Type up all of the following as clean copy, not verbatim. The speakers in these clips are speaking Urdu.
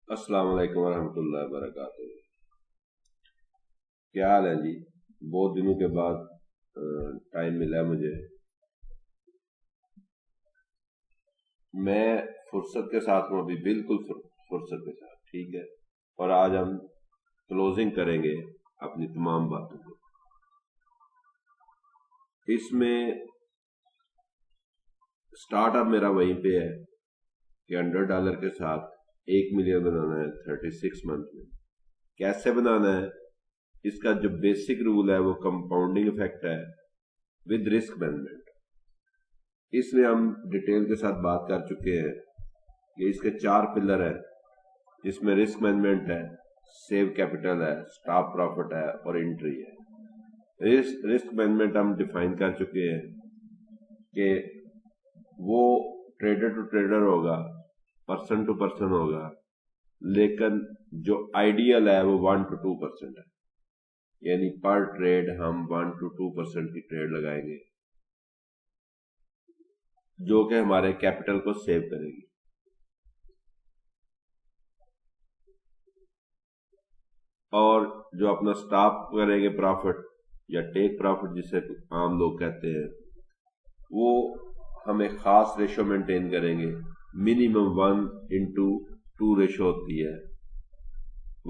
السلام علیکم ورحمۃ اللہ وبرکاتہ۔ کیا حال ہے جی؟ بہت دنوں کے بعد ٹائم ملا مجھے۔ میں فرصت کے ساتھ ہوں، ابھی بالکل فرصت کے ساتھ، ٹھیک ہے۔ اور آج ہم کلوزنگ کریں گے اپنی تمام باتوں کو۔ اس میں سٹارٹ اپ میرا وہیں پہ ہے کہ $100 کے ساتھ 1 ملین بنانا ہے 36 منتھ میں۔ کیسے بنانا ہے؟ اس کا جو بیسک رول ہے وہ کمپاؤنڈنگ افیکٹ ہے ود رسک مینجمنٹ۔ اس میں ہم ڈیٹیل کے ساتھ بات کر چکے ہیں کہ اس کے 4 پلر ہیں، جس میں رسک مینجمنٹ ہے، سیو کیپٹل ہے، اسٹاپ پروفٹ ہے اور انٹری ہے۔ رسک مینجمنٹ ہم ڈیفائن کر چکے ہیں کہ وہ ٹریڈر ٹو ٹریڈر ہوگا، پرسن ٹو پرسن ہوگا، لیکن جو آئیڈیل ہے وہ 1 to 2% ہے، یعنی پر ٹریڈ ہم 1 to 2% کی ٹریڈ لگائیں گے جو کہ ہمارے کیپٹل کو سیو کرے گی۔ اور جو اپنا سٹاپ کریں گے پروفٹ یا ٹیک پروفٹ جسے عام لوگ کہتے ہیں، وہ ہم ایک خاص ریشو مینٹین کریں گے۔ منیمم 1:2 ریشو ہوتی ہے،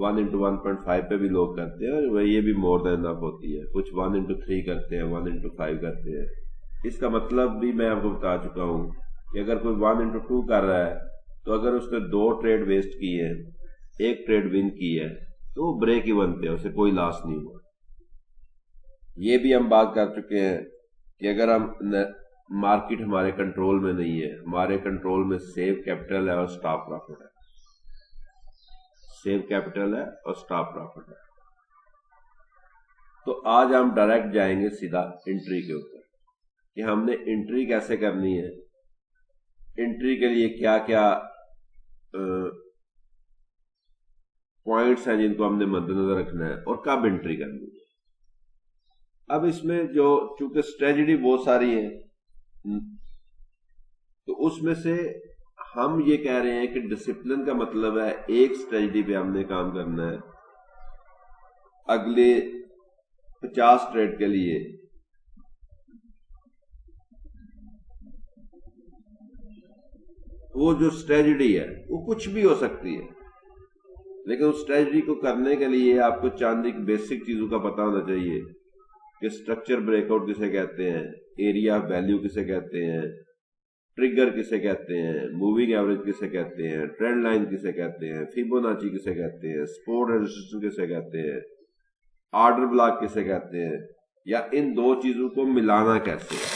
1:1.5 پہ بھی لوگ کرتے ہیں، اور یہ بھی مور دین انف ہوتی ہے۔ کچھ 1:3 کرتے ہیں، 1:5 کرتے ہیں۔ اس کا مطلب بھی میں آپ کو بتا چکا ہوں کہ اگر کوئی 1:2 کر رہا ہے تو اگر اس نے 2 ٹریڈ ویسٹ کی ہے، 1 ٹریڈ ون کی ہے، تو وہ بریک ایون پہ، اسے کوئی لاس نہیں ہوا۔ یہ بھی ہم بات کر چکے ہیں کہ اگر ہم مارکیٹ ہمارے کنٹرول میں نہیں ہے، ہمارے کنٹرول میں سیو کیپٹل ہے اور سٹاپ پروفٹ ہے، سیو کیپٹل ہے اور سٹاپ پروفٹ ہے۔ تو آج ہم ڈائریکٹ جائیں گے سیدھا انٹری کے اوپر کہ ہم نے انٹری کیسے کرنی ہے، انٹری کے لیے کیا کیا پوائنٹس ہیں جن کو ہم نے مد نظر رکھنا ہے، اور کب انٹری کرنی ہے۔ اب اس میں جو چونکہ اسٹریٹجی بہت ساری ہیں، تو اس میں سے ہم یہ کہہ رہے ہیں کہ ڈسپلن کا مطلب ہے ایک اسٹریٹجی پہ ہم نے کام کرنا ہے اگلے 50 ٹریڈ کے لیے۔ وہ جو اسٹریٹجی ہے وہ کچھ بھی ہو سکتی ہے، لیکن اس اسٹریٹجی کو کرنے کے لیے آپ کو چند ایک بیسک چیزوں کا پتہ ہونا چاہیے کہ اسٹرکچر بریک آؤٹ کسے کہتے ہیں، ایریا آف ویلیو کسے کہتے ہیں، ٹریگر کسے کہتے ہیں، موونگ ایوریج کسے کہتے ہیں، ٹرینڈ لائن کسے کہتے ہیں، فیبوناچی کسے کہتے ہیں، سپورٹ اینڈ ریزسٹنس کسے کہتے ہیں، آرڈر بلاک کسے کہتے ہیں، یا ان دو چیزوں کو ملانا کیسے ہے۔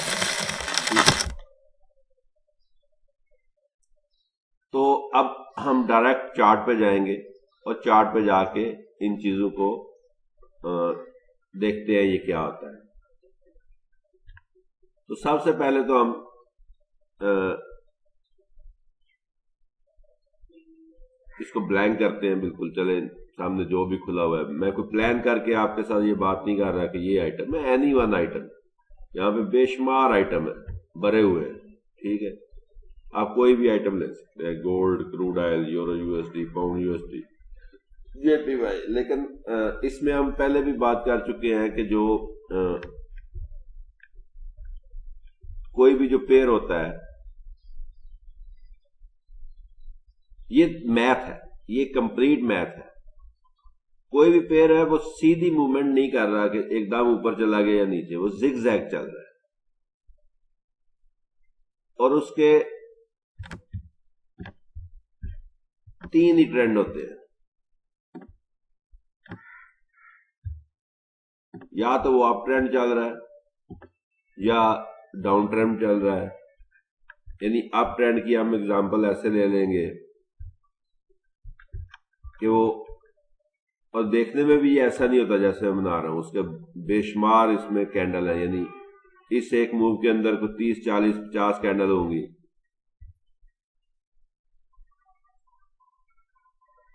تو اب ہم ڈائریکٹ چارٹ پہ جائیں گے اور چارٹ پہ جا کے ان چیزوں کو دیکھتے ہیں یہ کیا ہوتا ہے۔ تو سب سے پہلے تو ہم اس کو بلینک کرتے ہیں، بالکل چلیں سامنے جو بھی کھلا ہوا ہے۔ میں کوئی پلان کر کے آپ کے ساتھ یہ بات نہیں کر رہا کہ یہ آئٹم ہے، اینی ون آئٹم، یہاں پہ بے شمار آئٹم ہے بھرے ہوئے ہیں، ٹھیک ہے۔ آپ کوئی بھی آئٹم لے سکتے ہیں، gold, crude oil, euro U S D, pound U S D, J P Y. لیکن اس میں ہم پہلے بھی بات کر چکے ہیں کہ جو کوئی بھی جو پیئر ہوتا ہے، یہ میتھ ہے، یہ کمپلیٹ میتھ ہے۔ کوئی بھی پیئر ہے وہ سیدھی موومنٹ نہیں کر رہا کہ ایک دم اوپر چلا گیا یا نیچے، وہ زگ زیگ چل رہا ہے، اور اس کے 3 ہی ٹرینڈ ہوتے ہیں، یا تو وہ اپ ٹرینڈ چل رہا ہے یا ڈاؤن ٹرینڈ چل رہا ہے۔ یعنی اپ ٹرینڈ کی ہم اگزامپل ایسے لے لیں گے کہ وہ، اور دیکھنے میں بھی ایسا نہیں ہوتا جیسے میں بنا رہا ہوں، اس کے بے شمار اس میں کینڈل ہے، یعنی اس ایک موو کے اندر کوئی 30 40 50 کینڈل ہوں گی۔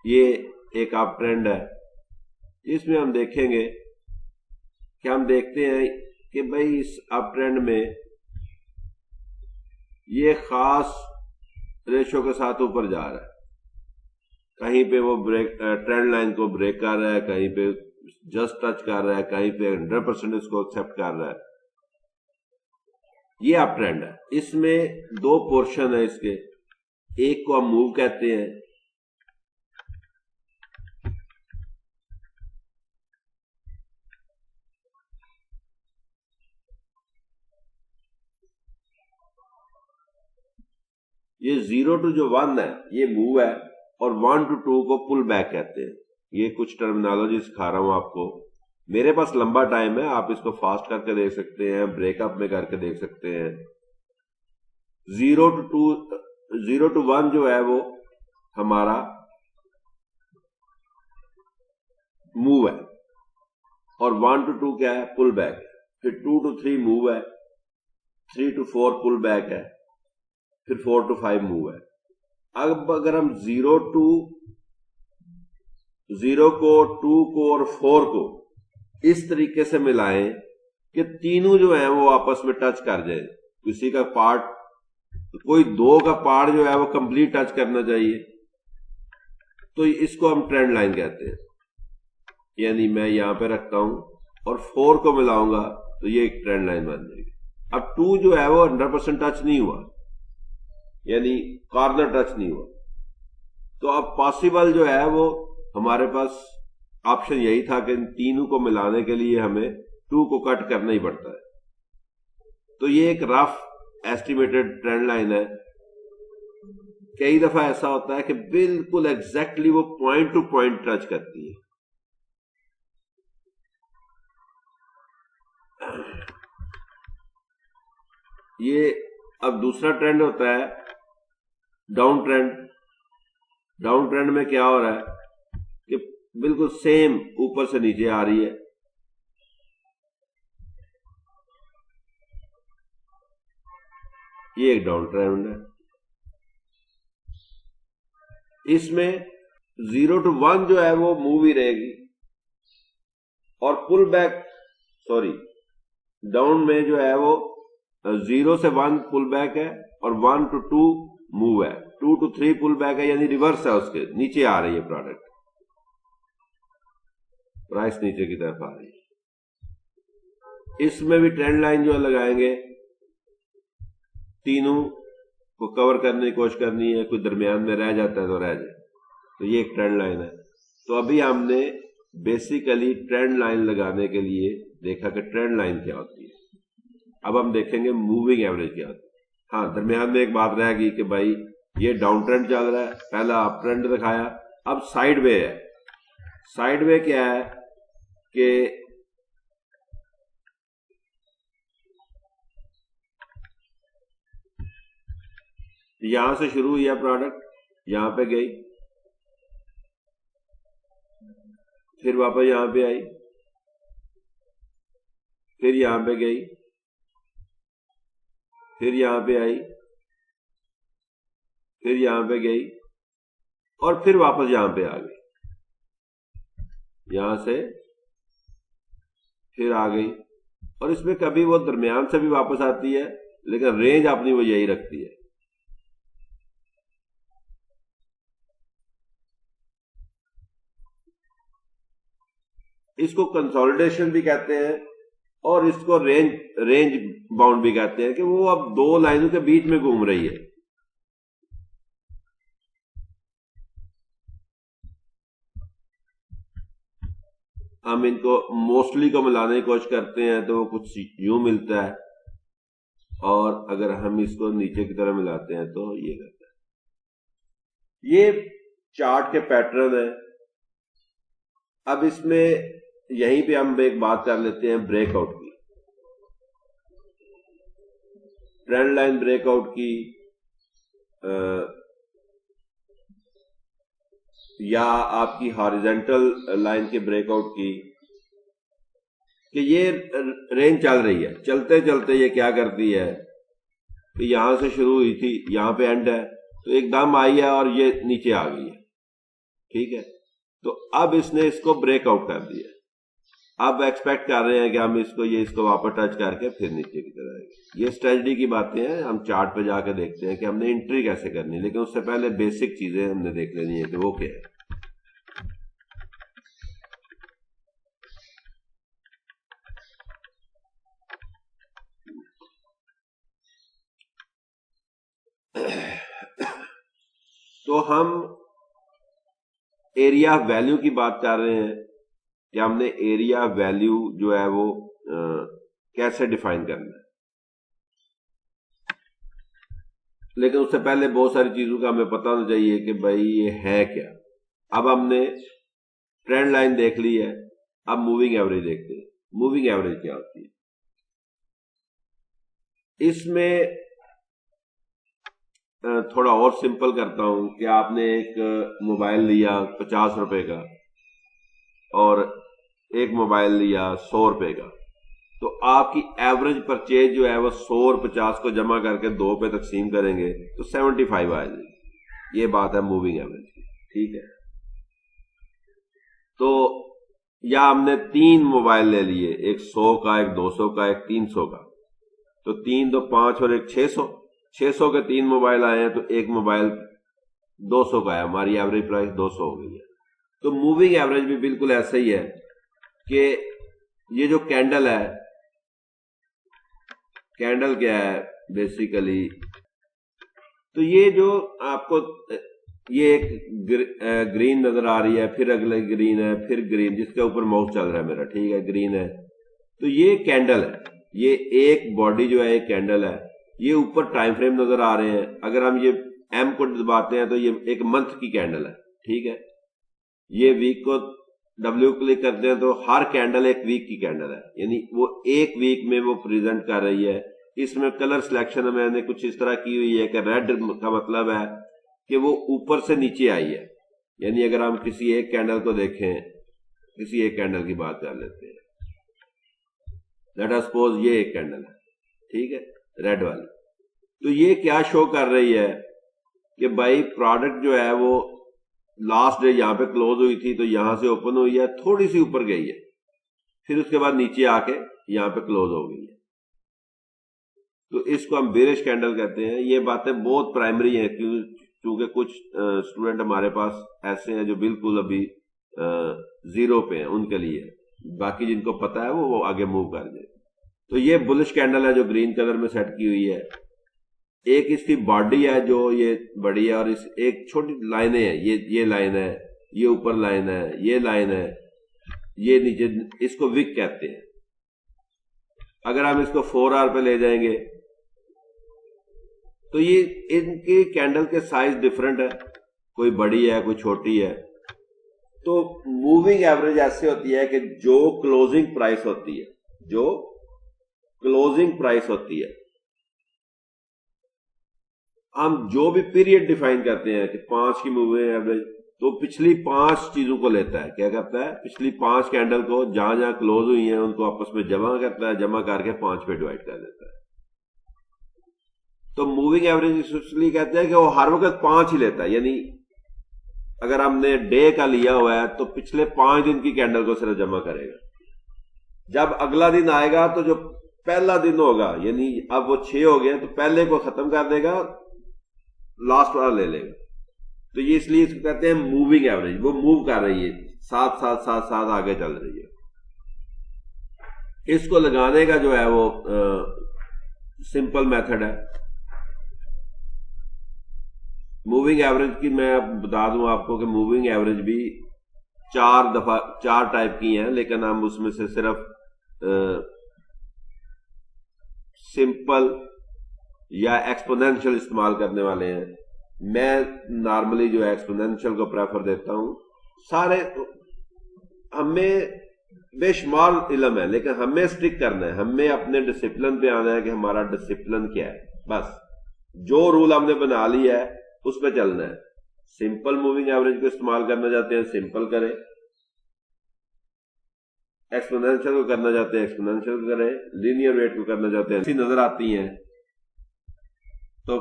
یہ ایک اپ ٹرینڈ ہے، اس میں ہم دیکھیں گے کہ ہم دیکھتے ہیں کہ بھئی اس اپ ٹرینڈ میں یہ خاص ریشو کے ساتھ اوپر جا رہا ہے، کہیں پہ وہ ٹرینڈ لائن کو بریک کر رہا ہے، کہیں پہ جسٹ ٹچ کر رہا ہے، کہیں پہ 100% اس کو ایکسپٹ کر رہا ہے. یہ اپ ٹرینڈ ہے. اس میں دو پورشن ہے اس کے، ایک کو ہم موو کہتے ہیں، یہ 0 to جو 1 ہے یہ موو ہے، اور 1 to 2 کو پل بیک کہتے ہیں. یہ کچھ ٹرمینالوجی سکھا رہا ہوں آپ کو. میرے پاس لمبا ٹائم ہے، آپ اس کو فاسٹ کر کے دیکھ سکتے ہیں، بریک اپ میں کر کے دیکھ سکتے ہیں. 0 to 1 جو ہے وہ ہمارا موو ہے، اور 1 to 2 کیا ہے؟ پل بیک. پھر 2 to 3 موو ہے، 3 to 4 پل بیک ہے، پھر 4 to 5 موو ہے. اب اگر ہم 0 کو 2 کو اور 4 کو اس طریقے سے ملائیں کہ تینوں جو ہیں وہ آپس میں ٹچ کر جائیں، کسی کا پارٹ، کوئی دو کا پارٹ جو ہے وہ کمپلیٹ ٹچ کرنا چاہیے، تو اس کو ہم ٹرینڈ لائن کہتے ہیں. یعنی میں یہاں پہ رکھتا ہوں اور 4 کو ملاؤں گا تو یہ ایک ٹرینڈ لائن بن جائے گی. اب 2 جو ہے وہ 100% ٹچ نہیں ہوا، یعنی کارنر ٹچ نہیں ہوا، تو اب پاسبل جو ہے وہ ہمارے پاس آپشن یہی تھا کہ ان تینوں کو ملانے کے لیے ہمیں 2 کو کٹ کرنا ہی پڑتا ہے. تو یہ ایک رف ایسٹیمیٹڈ ٹرینڈ لائن ہے. کئی دفعہ ایسا ہوتا ہے کہ بالکل ایگزیکٹلی وہ پوائنٹ ٹو پوائنٹ ٹچ کرتی ہے. یہ اب دوسرا ٹرینڈ ہوتا ہے ڈاؤن ٹرینڈ. ڈاؤن ٹرینڈ میں کیا ہو رہا ہے کہ بالکل سیم اوپر سے نیچے آ رہی ہے. یہ ایک ڈاؤن ٹرینڈ ہے. اس میں 0 to 1 جو ہے وہ موو ہی رہے گی، اور پل بیک ڈاؤن میں جو ہے وہ 0 سے 1 پل بیک ہے، اور 1 to 2 موو ہے، 2 to 3 پل بیک ہے، یعنی ریورس ہے، اس کے نیچے آ رہی ہے پروڈکٹ، پرائس نیچے کی طرف آ رہی ہے. اس میں بھی ٹرینڈ لائن جو لگائیں گے، تینوں کو کور کرنے کی کوشش کرنی ہے، کوئی درمیان میں رہ جاتا ہے تو رہ جائے، تو یہ ایک ٹرینڈ لائن ہے. تو ابھی ہم نے بیسیکلی ٹرینڈ لائن لگانے کے لیے دیکھا کہ ٹرینڈ لائن کیا ہوتی ہے. اب ہم دیکھیں گے موونگ ایوریج کیا ہوتی ہے. ہاں، درمیان میں ایک بات رہ گئی کہ بھائی یہ ڈاؤن ٹرینڈ چل رہا ہے، پہلا اپ ٹرینڈ دکھایا، اب سائیڈ وے ہے. سائیڈ وے کیا ہے کہ یہاں سے شروع ہوئی ہے پروڈکٹ، یہاں پہ گئی، پھر واپس یہاں پہ آئی، پھر یہاں پہ گئی، پھر یہاں پہ آئی، پھر یہاں پہ گئی، اور پھر واپس یہاں پہ آ گئی. یہاں سے پھر آ گئی، اور اس میں کبھی وہ درمیان سے بھی واپس آتی ہے، لیکن رینج اپنی وہ یہی رکھتی ہے. اس کو کنسولیڈیشن بھی کہتے ہیں، اور اس کو رینج باؤنڈ بھی کہتے ہیں، کہ وہ اب دو لائنوں کے بیچ میں گھوم رہی ہے. ہم ان کو موسٹلی کو ملانے کی کوشش کرتے ہیں تو وہ کچھ یوں ملتا ہے، اور اگر ہم اس کو نیچے کی طرح ملاتے ہیں تو یہ کرتا ہے. یہ چارٹ کے پیٹرن ہے. اب اس میں یہیں پہ ہم ایک بات کر لیتے ہیں بریک آؤٹ کی. ٹرینڈ لائن بریک آؤٹ کی، یا آپ کی ہاریزنٹل لائن کے بریک آؤٹ کی، کہ یہ رینج چل رہی ہے، چلتے چلتے یہ کیا کرتی ہے کہ یہاں سے شروع ہوئی تھی، یہاں پہ اینڈ ہے، تو ایک دم آئی ہے اور یہ نیچے آ گئی ہے. ٹھیک ہے، تو اب اس نے اس کو بریک آؤٹ کر دیا. اب ایکسپیکٹ کر رہے ہیں کہ ہم اس کو واپس ٹچ کر کے پھر نیچے کی طرف آئے گے. یہ اسٹریٹجی کی باتیں ہیں. ہم چارٹ پہ جا کے دیکھتے ہیں کہ ہم نے انٹری کیسے کرنی، لیکن اس سے پہلے بیسک چیزیں ہم نے دیکھ لینی ہے کہ وہ کیا ہے. تو ہم ایریا ویلیو کی بات کر رہے ہیں کہ ہم نے ایریا ویلیو جو ہے وہ کیسے ڈیفائن کرنا ہے. لیکن اس سے پہلے بہت ساری چیزوں کا ہمیں پتہ ہونا چاہیے کہ بھائی یہ ہے کیا. اب ہم نے ٹرینڈ لائن دیکھ لی ہے، اب موونگ ایوریج دیکھتے ہیں. موونگ ایوریج کیا ہوتی ہے؟ اس میں تھوڑا اور سمپل کرتا ہوں کہ آپ نے ایک موبائل لیا 50 روپے کا اور ایک موبائل لیا 100 روپے کا، تو آپ کی ایوریج پرچیز جو ہے وہ 100 اور 50 کو جمع کر کے 2 پہ تقسیم کریں گے تو 75 آ جائے گی. یہ بات ہے موونگ ایوریج کی. ٹھیک ہے. تو یا ہم نے 3 موبائل لے لیے، ایک 100 کا، ایک 200 کا، ایک 300 کا، تو 3 2 5 اور ایک 600 کے 3 موبائل آئے ہیں تو ایک موبائل 200 کا ہے، ہماری ایوریج پرائس 200 ہو گئی ہے. تو موونگ ایوریج بھی بالکل ایسا ہی ہے کہ یہ جو کینڈل ہے، کینڈل کیا ہے بیسیکلی، تو یہ جو آپ کو یہ ایک گرین نظر آ رہی ہے، پھر اگلے گرین ہے، پھر گرین، جس کے اوپر ماؤس چل رہا ہے میرا، ٹھیک ہے، گرین ہے. تو یہ کینڈل ہے، یہ ایک باڈی جو ہے ایک کینڈل ہے. یہ اوپر ٹائم فریم نظر آ رہے ہیں. اگر ہم یہ ایم کو دباتے ہیں تو یہ ایک منتھ کی کینڈل ہے. ٹھیک ہے. یہ ویک کو ڈبلیو کلک کرتے ہیں تو ہر کینڈل ایک ویک کی کینڈل ہے، یعنی وہ ایک ویک میں وہ پریزنٹ کر رہی ہے. اس میں کلر سلیکشن میں نے کچھ اس طرح کی ہوئی ہے کہ ریڈ کا مطلب ہے کہ وہ اوپر سے نیچے آئی ہے. یعنی اگر ہم کسی ایک کینڈل کو دیکھیں، کسی ایک کینڈل کی بات کر لیتے ہیں، لیٹ اس سپوز یہ ایک کینڈل ہے، ٹھیک ہے، ریڈ والی. تو یہ کیا شو کر رہی ہے کہ بھائی پروڈکٹ جو ہے وہ لاسٹ ڈے یہاں پہ کلوز ہوئی تھی تو یہاں سے اوپن ہوئی ہے، تھوڑی سی اوپر گئی ہے، پھر اس کے بعد نیچے آ کے یہاں پہ کلوز ہو گئی ہے. تو اس کو ہم بیرش کینڈل کہتے ہیں. یہ باتیں بہت پرائمری ہیں کیونکہ کچھ اسٹوڈنٹ ہمارے پاس ایسے ہیں جو بالکل ابھی زیرو پہ ہیں، ان کے لیے. باقی جن کو پتا ہے وہ آگے موو کر جائے. تو یہ بلش کینڈل ہے جو گرین کلر میں سیٹ کی ہوئی ہے. ایک اس کی باڈی ہے جو یہ بڑی ہے، اور اس ایک چھوٹی لائنیں ہیں، یہ لائن ہے، یہ اوپر لائن ہے، یہ لائن ہے، یہ نیچے. اس کو وک کہتے ہیں. اگر ہم اس کو 4 آور پہ لے جائیں گے تو یہ ان کی کینڈل کے سائز ڈفرنٹ ہے، کوئی بڑی ہے کوئی چھوٹی ہے. تو موونگ ایوریج ایسے ہوتی ہے کہ جو کلوزنگ پرائس ہوتی ہے، جو کلوزنگ پرائس ہوتی ہے، ہم جو بھی پیریڈ ڈیفائن کرتے ہیں کہ 5 کی موونگ ایوریج، تو پچھلی 5 چیزوں کو لیتا ہے. کیا کرتا ہے؟ پچھلی 5 کینڈل کو جہاں جہاں کلوز ہوئی ہیں ان کو آپس میں جمع کرتا ہے، جمع کر کے 5 پہ ڈیوائڈ کر دیتا ہے. تو موونگ ایوریج اس لیے کہتے ہیں کہ وہ ہر وقت 5 ہی لیتا ہے. یعنی اگر ہم نے ڈے کا لیا ہوا ہے تو پچھلے 5 دن کی کینڈل کو صرف جمع کرے گا. جب اگلا دن آئے گا تو جو پہلا دن ہوگا، یعنی اب وہ 6 ہو گئے، تو پہلے کو ختم کر دے گا، لاسٹ والا لے لے گا. تو یہ اس لیے اس کو کہتے ہیں موونگ ایوریج. وہ موو کر رہی ہے، ساتھ ساتھ آگے چل رہی ہے. اس کو لگانے کا جو ہے وہ سمپل میتھڈ ہے. موونگ ایوریج کی میں بتا دوں آپ کو کہ موونگ ایوریج بھی 4 ٹائپ کی ہیں، لیکن ہم اس میں سے صرف سمپل یا ایکسپونینشل استعمال کرنے والے ہیں. میں نارملی جو ہے ایکسپونینشل کو پریفر دیتا ہوں. سارے ہمیں بے شمار علم ہے، لیکن ہمیں اسٹک کرنا ہے، ہمیں اپنے ڈسپلن پہ آنا ہے کہ ہمارا ڈسپلن کیا ہے. بس جو رول ہم نے بنا لی ہے اس پہ چلنا ہے. سمپل موونگ ایوریج کو استعمال کرنا چاہتے ہیں سمپل کریں، ایکسپونینشل کو کرنا چاہتے ہیں ایکسپونینشل کو کریں، لینئر ریٹ کو کرنا چاہتے ہیں. ایسی نظر آتی ہیں. تو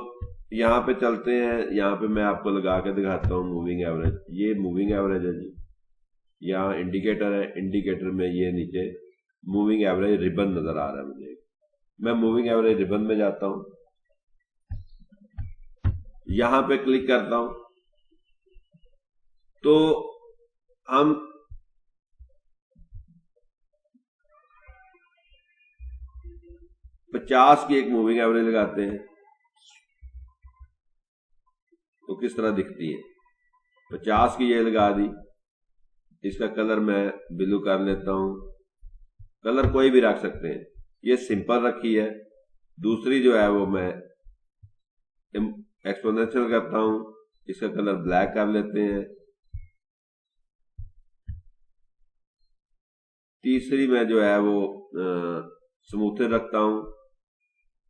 یہاں پہ چلتے ہیں، یہاں پہ میں آپ کو لگا کے دکھاتا ہوں موونگ ایوریج. یہ موونگ ایوریج ہے جی. یہاں انڈیکیٹر ہے، انڈیکیٹر میں یہ نیچے موونگ ایوریج ریبن نظر آ رہا ہے مجھے. میں موونگ ایوریج ریبن میں جاتا ہوں، یہاں پہ کلک کرتا ہوں تو ہم پچاس کی ایک موونگ ایوریج لگاتے ہیں تو کس طرح دکھتی ہے. 50 کی یہ لگا دی، اس کا کلر میں بلو کر لیتا ہوں، کلر کوئی بھی رکھ سکتے ہیں، یہ سمپل رکھی ہے. دوسری جو ہے وہ میں ایکسپونینشل کرتا ہوں، اس کا کلر بلیک کر لیتے ہیں. تیسری میں جو ہے وہ سموتھر رکھتا ہوں،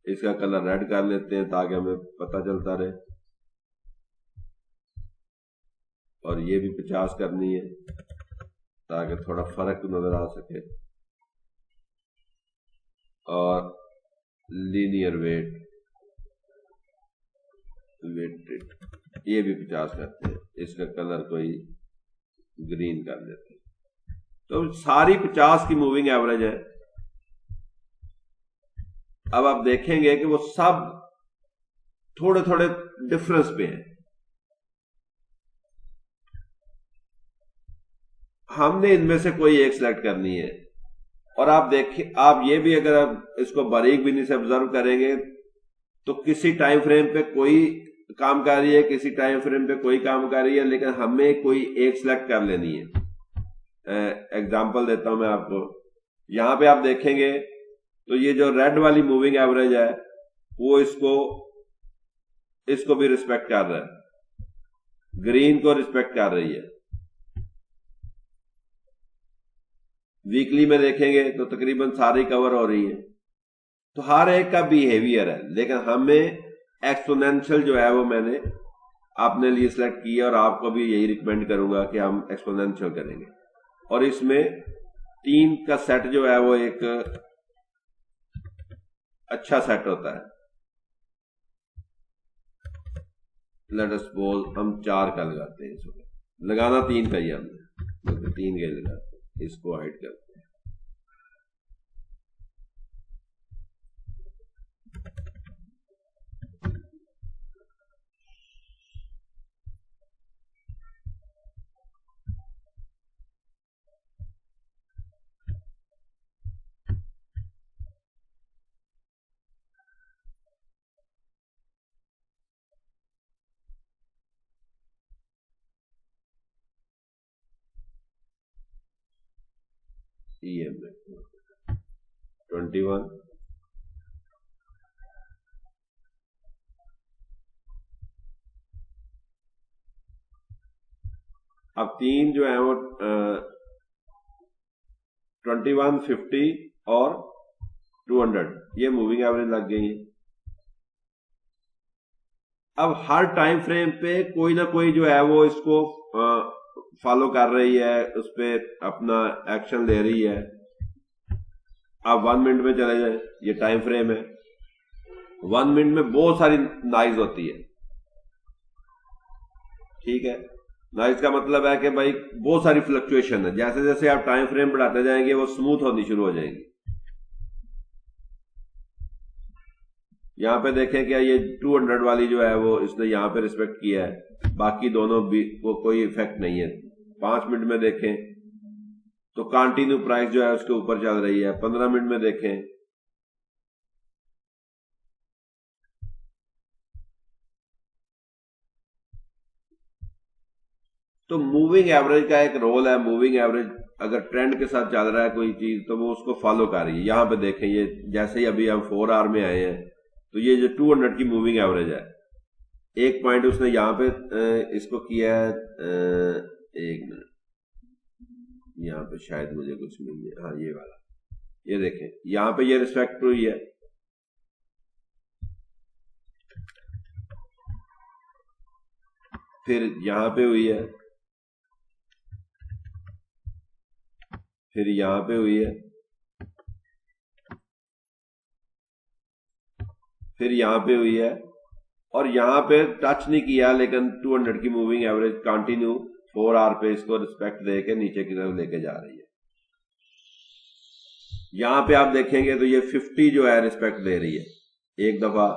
اس کا کلر ریڈ کر لیتے ہیں تاکہ ہمیں پتہ چلتا رہے. اور یہ بھی 50 کرنی ہے تاکہ تھوڑا فرق نظر آ سکے. اور لینئر ویٹ یہ بھی 50 کرتے ہیں، اس کا کلر کوئی گرین کر لیتے ہیں. تو ساری 50 کی موونگ ایوریج ہے. اب آپ دیکھیں گے کہ وہ سب تھوڑے تھوڑے ڈفرنس پہ ہیں. ہم نے ان میں سے کوئی ایک سلیکٹ کرنی ہے. اور آپ دیکھیں، آپ یہ بھی اگر آپ اس کو باریک بینی سے آبزرو کریں گے تو کسی ٹائم فریم پہ کوئی کام کر رہی ہے، کسی ٹائم فریم پہ کوئی کام کر رہی ہے، لیکن ہمیں کوئی ایک سلیکٹ کر لینی ہے. ایگزامپل دیتا ہوں میں آپ کو. یہاں پہ آپ دیکھیں گے تو یہ جو ریڈ والی موونگ ایوریج ہے وہ اس کو بھی ریسپیکٹ کر رہا ہے، گرین کو ریسپیکٹ کر رہی ہے. ویکلی میں دیکھیں گے تو تقریباً ساری کور ہو رہی ہے. تو ہر ایک کا بیہیویئر ہے، لیکن ہمیں ایکسپونینشل جو ہے وہ میں نے اپنے لیے سلیکٹ کیا، اور آپ کو بھی یہی ریکمینڈ کروں گا کہ ہم ایکسپونینشل کریں گے. اور اس میں 3 کا سیٹ جو ہے وہ ایک اچھا سیٹ ہوتا ہے. لیٹ اس سپوز ہم 4 کا لگاتے ہیں، اس میں لگانا 3 کا ہی ہم نے 3 کا ہی لگاتے ہیں، اس کو ہائڈ کرتے ہیں. EM 21 اب 3 جو ہیں وہ 21 50 اور 200 یہ موونگ ایوریج لگ گئی ہیں. اب ہر ٹائم فریم پہ کوئی نہ کوئی جو ہے وہ اس کو فالو کر رہی ہے، اس پہ اپنا ایکشن لے رہی ہے. آپ 1 منٹ میں چلے جائیں، یہ ٹائم فریم ہے. 1 منٹ میں بہت ساری نائز ہوتی ہے، ٹھیک ہے. نائز کا مطلب ہے کہ بھائی بہت ساری فلکچویشن ہے. جیسے جیسے آپ ٹائم فریم بڑھاتے جائیں گے وہ سموتھ ہونی شروع ہو جائیں گی. یہاں پہ دیکھیں کہ یہ 200 والی جو ہے وہ اس نے یہاں پہ ریسپیکٹ کیا ہے، باقی دونوں بھی کو کوئی ایفیکٹ نہیں ہے. 5 منٹ میں دیکھیں تو کانٹینیو پرائس جو ہے اس کے اوپر چل رہی ہے. 15 منٹ میں دیکھیں تو موونگ ایوریج کا ایک رول ہے. موونگ ایوریج اگر ٹرینڈ کے ساتھ چل رہا ہے کوئی چیز تو وہ اس کو فالو کر رہی ہے. یہاں پہ دیکھیں یہ جیسے ہی ابھی ہم 4 آور میں آئے ہیں تو یہ جو 200 کی موونگ ایوریج ہے، ایک پوائنٹ اس نے یہاں پہ اس کو کیا ہے. 1 منٹ، یہاں پہ شاید مجھے کچھ مل جائے. ہاں یہ والا، یہ دیکھیں یہاں پہ یہ ریسپیکٹ ہوئی ہے. پھر یہاں پہ ہوئی ہے، پھر یہاں پہ ہوئی ہے، پھر یہاں پہ ہوئی ہے، اور یہاں پہ ٹچ نہیں کیا لیکن 200 کی موونگ ایوریج کنٹینیو 4 آر پہ اس کو رسپیکٹ دے کے نیچے کی طرف لے کے جا رہی ہے. یہاں پہ آپ دیکھیں گے تو یہ 50 جو ہے رسپیکٹ دے رہی ہے, 1 دفعہ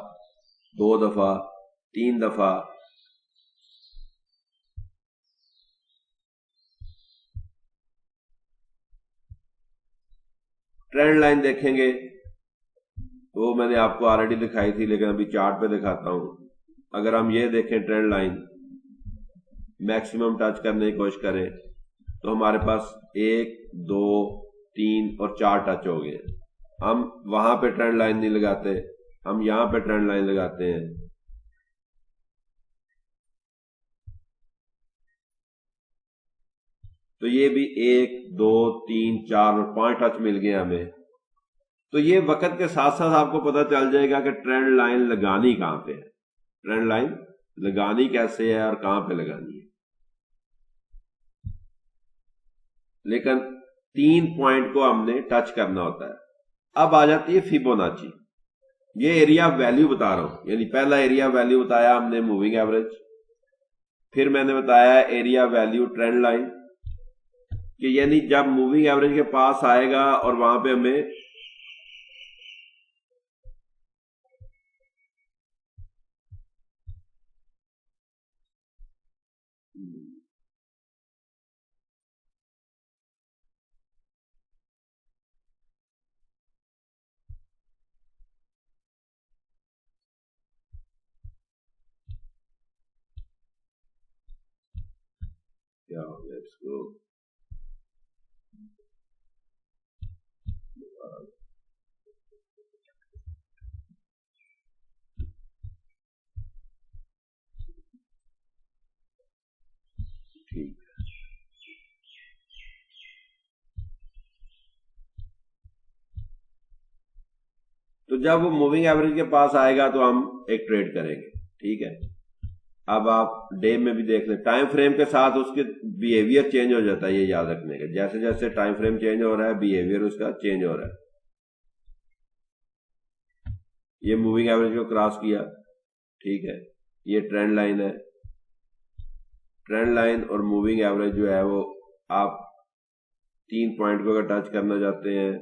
2 دفعہ 3 دفعہ. ٹرینڈ لائن دیکھیں گے وہ میں نے آپ کو آلریڈی دکھائی تھی, لیکن ابھی چارٹ پہ دکھاتا ہوں. اگر ہم یہ دیکھیں ٹرینڈ لائن میکسیمم ٹچ کرنے کی کوشش کریں تو ہمارے پاس 1 2 3 اور 4 ٹچ ہو گئے. ہم وہاں پہ ٹرینڈ لائن نہیں لگاتے, ہم یہاں پہ ٹرینڈ لائن لگاتے ہیں. تو یہ بھی 1 2 3 4 اور 5 ٹچ مل گئے ہمیں. تو یہ وقت کے ساتھ ساتھ آپ کو پتہ چل جائے گا کہ ٹرینڈ لائن لگانی کہاں پہ ہے, ٹرینڈ لائن لگانی کیسے ہے اور کہاں پہ لگانی ہے. لیکن 3 پوائنٹ کو ہم نے ٹچ کرنا ہوتا ہے. اب آ جاتی ہے فیبوناچی. یہ ایریا ویلیو بتا رہا ہوں, یعنی پہلا ایریا ویلیو بتایا ہم نے موونگ ایوریج, پھر میں نے بتایا ایریا ویلیو ٹرینڈ لائن, کہ یعنی جب موونگ ایوریج کے پاس آئے گا اور وہاں پہ ہمیں کیا ہو گیا اس کو, ٹھیک. تو جب وہ موونگ ایوریج کے پاس آئے گا تو ہم ایک ٹریڈ کریں گے, ٹھیک ہے. اب آپ ڈے میں بھی دیکھ لیں, ٹائم فریم کے ساتھ اس کے بیہیویئر چینج ہو جاتا ہے, یہ یاد رکھنے کا. جیسے جیسے ٹائم فریم چینج ہو رہا ہے بیہیویئر اس کا چینج ہو رہا ہے. یہ موونگ ایوریج کو کراس کیا, ٹھیک ہے. یہ ٹرینڈ لائن ہے. ٹرینڈ لائن اور موونگ ایوریج جو ہے وہ آپ 3 پوائنٹ کو اگر ٹچ کرنا چاہتے ہیں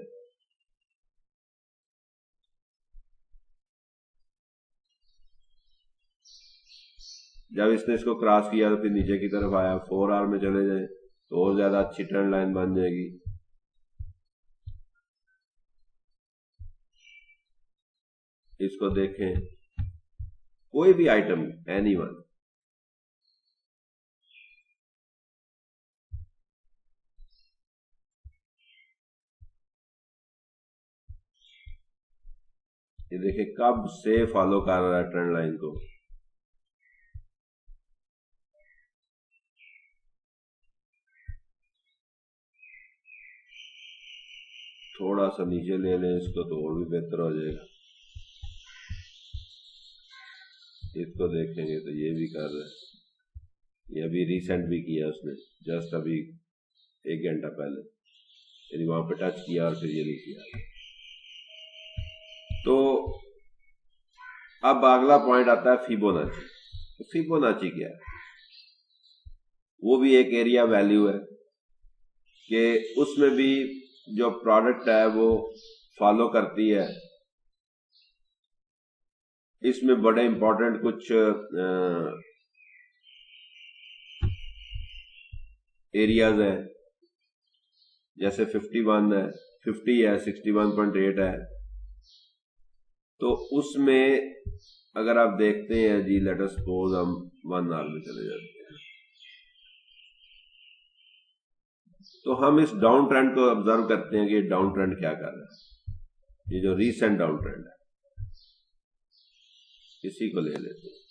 جب اس نے اس کو کراس کیا تو پھر نیچے کی طرف آیا, 4 آر میں چلے جائیں تو اور زیادہ اچھی ٹرینڈ لائن بن جائے گی. اس کو دیکھیں, کوئی بھی آئٹم اینی ون, یہ دیکھیں کب سے فالو کر رہا ہے ٹرینڈ لائن کو. تھوڑا سا نیچے لے لیں اس کو تو اور بھی بہتر ہو جائے گا. اس کو دیکھیں گے تو یہ بھی کر رہا ہے, یہ ابھی ریسنٹ بھی کیا اس نے, جسٹ ابھی 1 گھنٹہ پہلے, یعنی وہاں پہ ٹچ کیا اور پھر یہ نہیں کیا. تو اب اگلا پوائنٹ آتا ہے فیبوناچی. فیبوناچی کیا ہے؟ وہ بھی ایک ایریا ویلیو ہے کہ اس میں بھی جو پروڈکٹ ہے وہ فالو کرتی ہے. اس میں بڑے امپورٹنٹ کچھ ایریاز ہیں, جیسے 51 ہے, 50 ہے, 61.8 ہے. تو اس میں اگر آپ دیکھتے ہیں جی, لیٹ اس سپوز ہم 1 آور میں چلے جاتے ہیں تو ہم اس ڈاؤن ٹرینڈ کو آبزرو کرتے ہیں کہ یہ ڈاؤن ٹرینڈ کیا کر رہا ہے. یہ جو ریسنٹ ڈاؤن ٹرینڈ ہے اسی کو لے لیتے ہیں.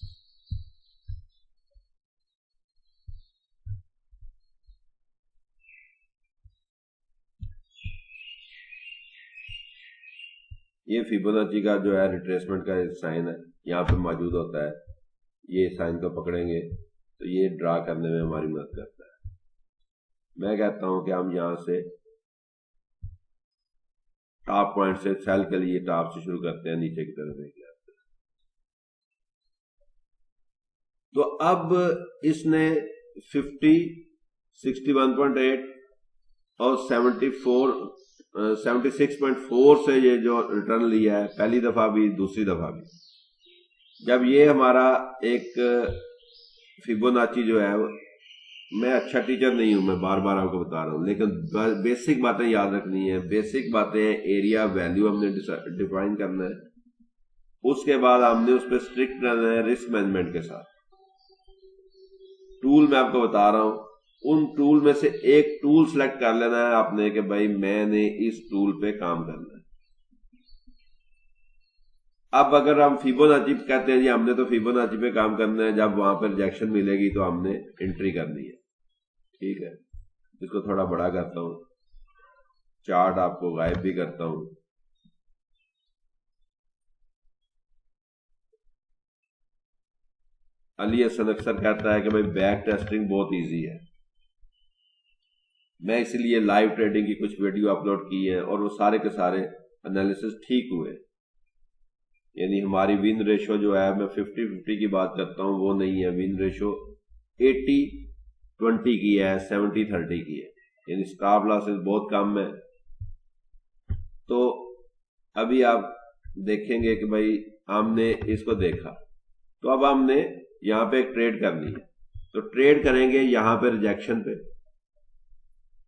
یہ فیبوناچی کا جو ہے ریٹریسمنٹ کا سائن ہے, یہاں پہ موجود ہوتا ہے. یہ سائن کو پکڑیں گے تو یہ ڈرا کرنے میں ہماری مدد کرتا ہے. میں کہتا ہوں کہ ہم یہاں سے ٹاپ پوائنٹ سے سیل کے لیے ٹاپ سے شروع کرتے ہیں, نیچے کی طرف دیکھ لیتے ہیں. تو اب اس نے 50 61.8 اور 76.4 سے یہ جو ریٹرن لیا ہے پہلی دفعہ بھی دوسری دفعہ بھی. جب یہ ہمارا ایک فیبوناچی جو ہے، میں اچھا ٹیچر نہیں ہوں، میں بار بار آپ کو بتا رہا ہوں، لیکن بیسک باتیں یاد رکھنی ہیں. بیسک باتیں ایریا ویلیو ہم نے ڈیفائن کرنا ہے، اس کے بعد ہم نے اس پہ اسٹرکٹ رہنا ہے رسک مینجمنٹ کے ساتھ. ٹول میں آپ کو بتا رہا ہوں، ان ٹول میں سے ایک ٹول سلیکٹ کر لینا ہے آپ نے کہ بھائی میں نے اس ٹول پہ کام کرنا ہے. اب اگر ہم فیبوناچی کہتے ہیں جی ہم نے تو فیبوناچی پہ کام کرنا ہے، جب وہاں پہ ریجیکشن ملے گی تو ہم نے انٹری کرنی ہے. ٹھیک ہے، اس کو تھوڑا بڑا کرتا ہوں، چارٹ آپ کو غائب بھی کرتا ہوں. علی حسن اکثر کہتا ہے کہ بھائی بیک ٹیسٹنگ بہت ایزی ہے. میں اسی لیے لائیو ٹریڈنگ کی کچھ ویڈیو اپلوڈ کی ہیں اور وہ سارے کے سارے انالیسس ٹھیک ہوئے. یعنی ہماری ون ریشو جو ہے، میں 50-50 کی بات کرتا ہوں، وہ نہیں ہے. ون ریشو 80-20 کی ہے، 70-30 کی ہے، یعنی اسٹاپ لاسز بہت کم ہے. تو ابھی آپ دیکھیں گے کہ بھائی ہم نے اس کو دیکھا، تو اب ہم نے یہاں پہ ایک ٹریڈ کرنی ہے، تو ٹریڈ کریں گے یہاں پہ ریجیکشن پہ،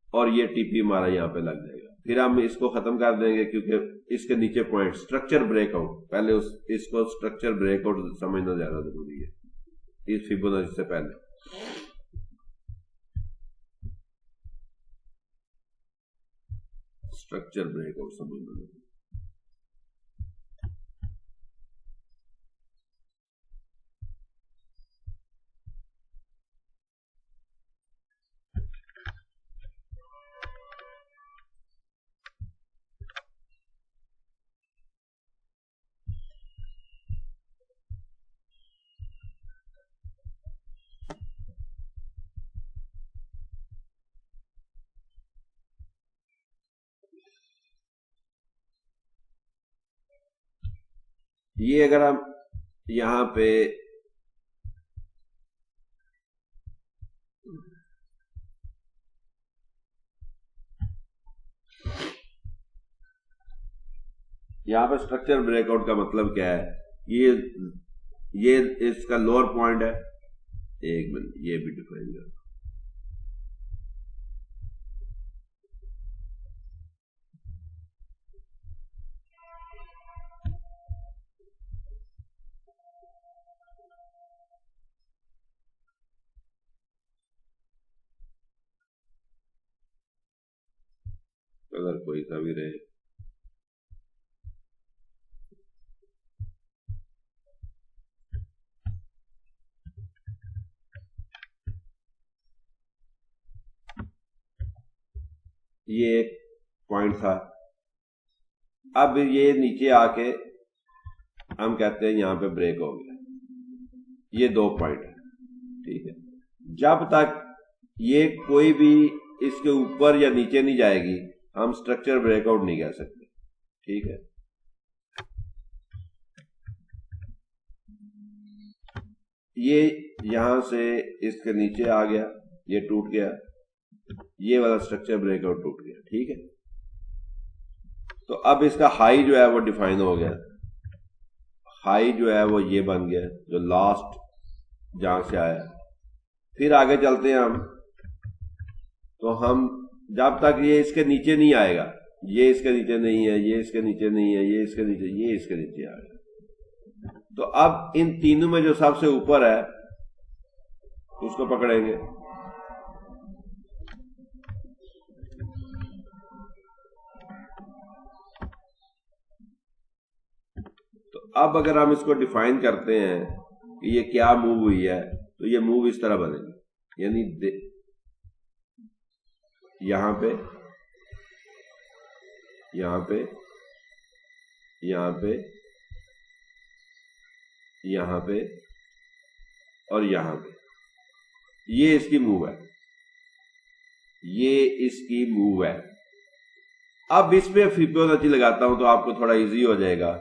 اور یہ ٹی پی ہمارا یہاں پہ لگ جائے گا. پھر ہم اس کو ختم کر دیں گے کیونکہ اس کے نیچے پوائنٹ اسٹرکچر بریک آؤٹ، پہلے اس کو اسٹرکچر بریک آؤٹ سمجھنا زیادہ ضروری ہے اس فیبوناچی سے پہلے. اسٹرکچر بریک آؤٹ سمجھنا ضروری. یہ اگر ہم یہاں پہ اسٹرکچر بریک آؤٹ کا مطلب کیا ہے، یہ اس کا لوور پوائنٹ ہے. ایک منٹ یہ بھی ڈیفائن کرو. اگر کوئی سا بھی رہے، یہ ایک پوائنٹ تھا. اب یہ نیچے آ کے ہم کہتے ہیں یہاں پہ بریک ہو گیا. یہ 2 پوائنٹ ہے. ٹھیک ہے، جب تک یہ کوئی بھی اس کے اوپر یا نیچے نہیں جائے گی ہم اسٹرکچر بریک آؤٹ نہیں کہہ سکتے. ٹھیک ہے، یہ یہاں سے اس کے نیچے آ گیا، یہ ٹوٹ گیا، یہ والا اسٹرکچر بریک آؤٹ ٹوٹ گیا. ٹھیک ہے، تو اب اس کا ہائی جو ہے وہ ڈیفائن ہو گیا. ہائی جو ہے وہ یہ بن گیا جو لاسٹ جہاں سے آیا. پھر آگے چلتے ہیں ہم، تو ہم جب تک یہ اس کے نیچے نہیں آئے گا، یہ اس کے نیچے نہیں ہے، یہ اس کے نیچے نہیں ہے، یہ اس کے نیچے، یہ اس کے نیچے آئے گا. تو اب ان تینوں میں جو سب سے اوپر ہے اس کو پکڑیں گے. تو اب اگر ہم اس کو ڈیفائن کرتے ہیں کہ یہ کیا موو ہوئی ہے، تو یہ موو اس طرح بنے گی، یعنی یہاں پہ، یہاں پہ، یہاں پہ، یہاں پہ اور یہاں پہ. یہ اس کی موو ہے، یہ اس کی موو ہے. اب اس پہ فیبوناچی لگاتا ہوں تو آپ کو تھوڑا ایزی ہو جائے گا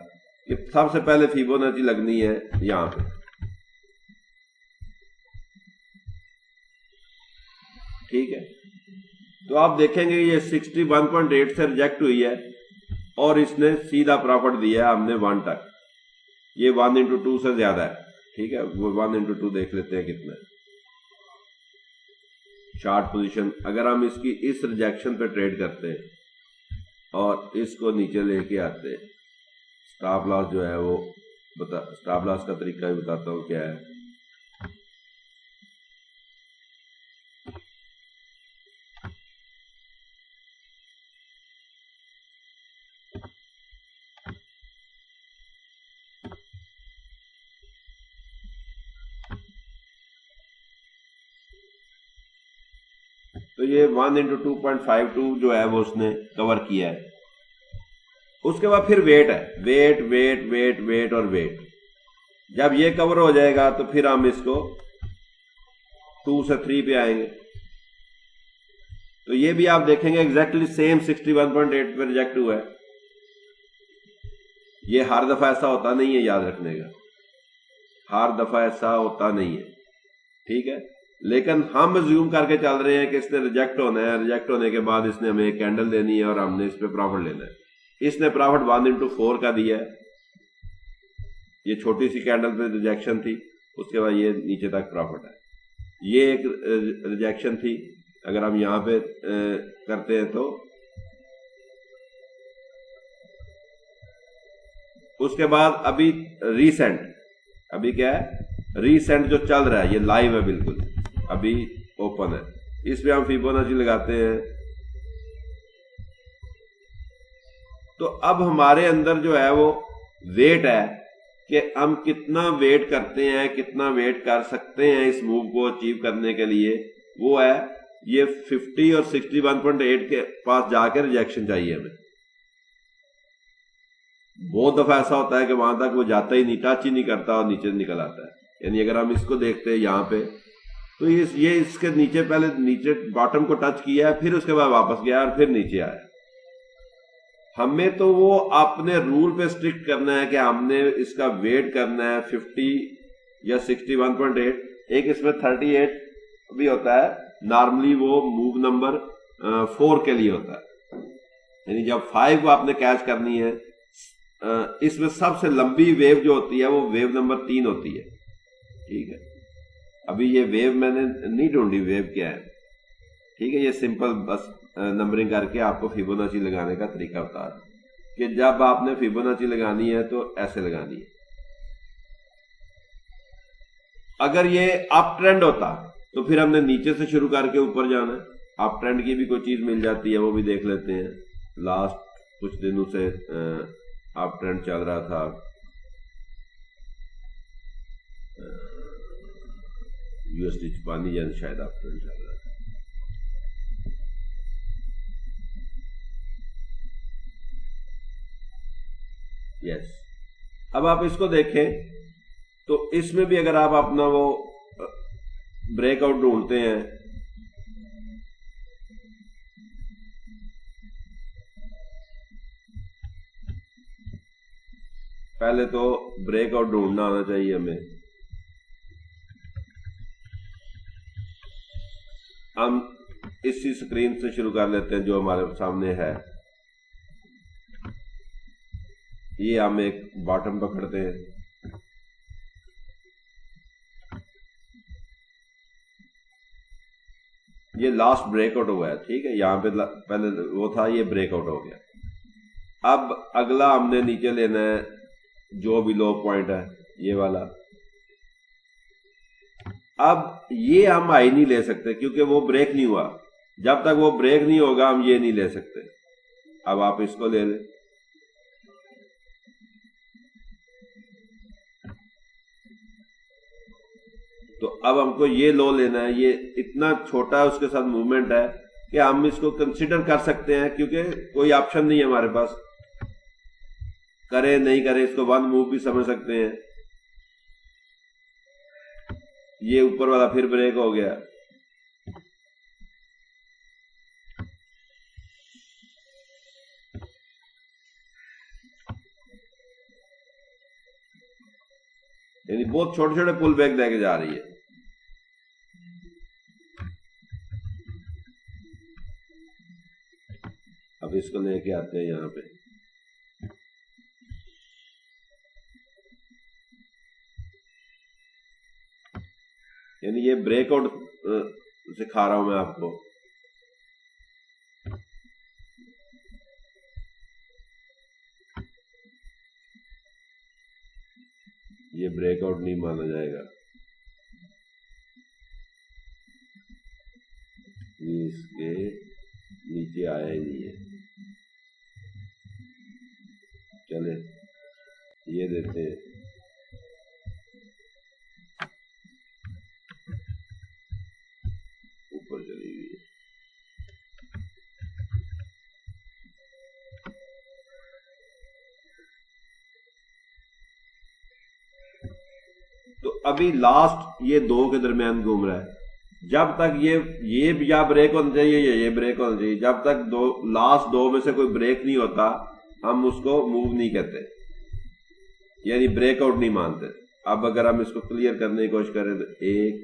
کہ سب سے پہلے فیبوناچی لگنی ہے یہاں پہ. ٹھیک ہے. تو آپ دیکھیں گے یہ 61.8 سے ریجیکٹ ہوئی ہے اور اس نے سیدھا پروفٹ دیا ہے ہم نے 1 تک. یہ 1/2 سے زیادہ ہے. ٹھیک ہے, وہ 1/2 دیکھ لیتے ہیں کتنا ہے. شارٹ پوزیشن اگر ہم اس کی اس ریجیکشن پہ ٹریڈ کرتے اور اس کو نیچے لے کے آتے, اسٹاپ لاس جو ہے وہ اسٹاپ لاس کا طریقہ بھی بتاتا ہوں کیا ہے. تو یہ 1/2.52 جو ہے وہ اس نے کور کیا ہے. اس کے بعد پھر ویٹ ہے, ویٹ ویٹ ویٹ ویٹ اور ویٹ. جب یہ کور ہو جائے گا تو پھر ہم اس کو 2 سے 3 پہ آئیں گے. تو یہ بھی آپ دیکھیں گے ایگزیکٹلی سیم 61.8 پہ ریجیکٹ ہوا ہے. یہ ہر دفعہ ایسا ہوتا نہیں ہے, یاد رکھنے کا, ہر دفعہ ایسا ہوتا نہیں ہے. ٹھیک ہے, لیکن ہم زیوم کر کے چل رہے ہیں کہ اس نے ریجیکٹ ہونا ہے, ریجیکٹ ہونے کے بعد اس نے ہمیں ایک کینڈل دینی ہے اور ہم نے اس پہ پروفٹ لینا ہے. اس نے پروفٹ 1/4 کا دیا ہے. یہ چھوٹی سی کینڈل پہ ریجیکشن تھی, اس کے بعد یہ نیچے تک پروفٹ ہے. یہ ایک ریجیکشن تھی. اگر ہم یہاں پہ کرتے ہیں تو اس کے بعد ابھی ریسنٹ, ابھی کیا ہے ریسنٹ جو چل رہا ہے, یہ لائیو ہے بالکل, ابھی اوپن ہے. اس پہ ہم فیبوناچی لگاتے ہیں. تو اب ہمارے اندر جو ہے وہ ویٹ ہے کہ ہم کتنا ویٹ کرتے ہیں, کتنا ویٹ کر سکتے ہیں اس موو کو اچیو کرنے کے لیے. وہ ہے یہ 50 اور 61.8 کے پاس جا کے ریجیکشن چاہیے ہمیں. بہت دفعہ ایسا ہوتا ہے کہ وہاں تک وہ جاتا ہی نہیں, ٹچ ہی نہیں کرتا اور نیچے نکل آتا ہے. یعنی اگر ہم اس کو دیکھتے ہیں یہاں پہ تو یہ اس کے نیچے پہلے نیچے باٹم کو ٹچ کیا ہے, پھر اس کے بعد واپس گیا اور پھر نیچے آیا. ہمیں تو وہ اپنے رول پہ اسٹرکٹ کرنا ہے کہ ہم نے اس کا ویٹ کرنا ہے 50 یا 61.8. ایک اس میں 38 بھی ہوتا ہے, نارملی وہ موو نمبر 4 کے لیے ہوتا ہے. یعنی جب 5 آپ نے کیچ کرنی ہے, اس میں سب سے لمبی ویو جو ہوتی ہے وہ ویو نمبر 3 ہوتی ہے. ٹھیک ہے, ابھی یہ ویو میں نے نہیں ڈھونڈی ویو کیا ہے. ٹھیک ہے, یہ سمپل بس نمبرنگ کر کے آپ کو فیبوناچی لگانے کا طریقہ بتا رہا ہوں کہ جب آپ نے فیبوناچی لگانی ہے تو ایسے لگانی ہے. اگر یہ اپ ٹرینڈ ہوتا تو پھر ہم نے نیچے سے شروع کر کے اوپر جانا ہے. اپ ٹرینڈ کی بھی کوئی چیز مل جاتی ہے, وہ بھی دیکھ لیتے ہیں. لاسٹ کچھ دنوں سے اپ ٹرینڈ چل رہا تھا. یو ایس ڈی جاپانی ین شاید اپ ٹرینڈ چل رہا تھا. یس, اب آپ اس کو دیکھیں تو اس میں بھی اگر آپ اپنا وہ بریک آؤٹ ڈھونڈتے ہیں پہلے تو بریک آؤٹ ڈھونڈنا آنا چاہیے ہمیں. ہم اسی اسکرین سے شروع کر لیتے ہیں جو ہمارے سامنے ہے. یہ ہم ایک باٹم پکڑتے ہیں. یہ لاسٹ بریک آؤٹ ہوا ہے. ٹھیک ہے, یہاں پہ پہلے وہ تھا, یہ بریک آؤٹ ہو گیا. اب اگلا ہم نے نیچے لینا ہے جو بھی لو پوائنٹ ہے, یہ والا. اب یہ ہم ہائی نہیں لے سکتے کیونکہ وہ بریک نہیں ہوا. جب تک وہ بریک نہیں ہوگا ہم یہ نہیں لے سکتے. اب آپ اس کو لے لیں. تو اب ہم کو یہ لو لینا ہے. یہ اتنا چھوٹا اس کے ساتھ موومنٹ ہے کہ ہم اس کو کنسیڈر کر سکتے ہیں کیونکہ کوئی آپشن نہیں ہے ہمارے پاس. کرے نہیں کرے اس کو ون موو بھی سمجھ سکتے ہیں. یہ اوپر والا پھر بریک ہو گیا. یعنی بہت چھوٹے چھوٹے پل بیک دے کے جا رہی ہے. اب اس کو لے کے آتے ہیں یہاں پہ، یعنی یہ بریک آؤٹ سکھا رہا ہوں میں آپ کو. یہ بریک آؤٹ نہیں مانا جائے گا، یہ اس کے نیچے آیا ہی نہیں ہے. چلے یہ دیتے ہیں، اوپر چلی گئی ہے. تو ابھی لاسٹ یہ دو کے درمیان گھوم رہا ہے. جب تک یہ یا بریک ہونا چاہیے یا یہ بریک ہونا چاہیے، جب تک لاسٹ دو میں سے کوئی بریک نہیں ہوتا ہم اس کو موو نہیں کرتے، یعنی بریک آؤٹ نہیں مانتے. اب اگر ہم اس کو کلیئر کرنے کی کوشش کریں تو 1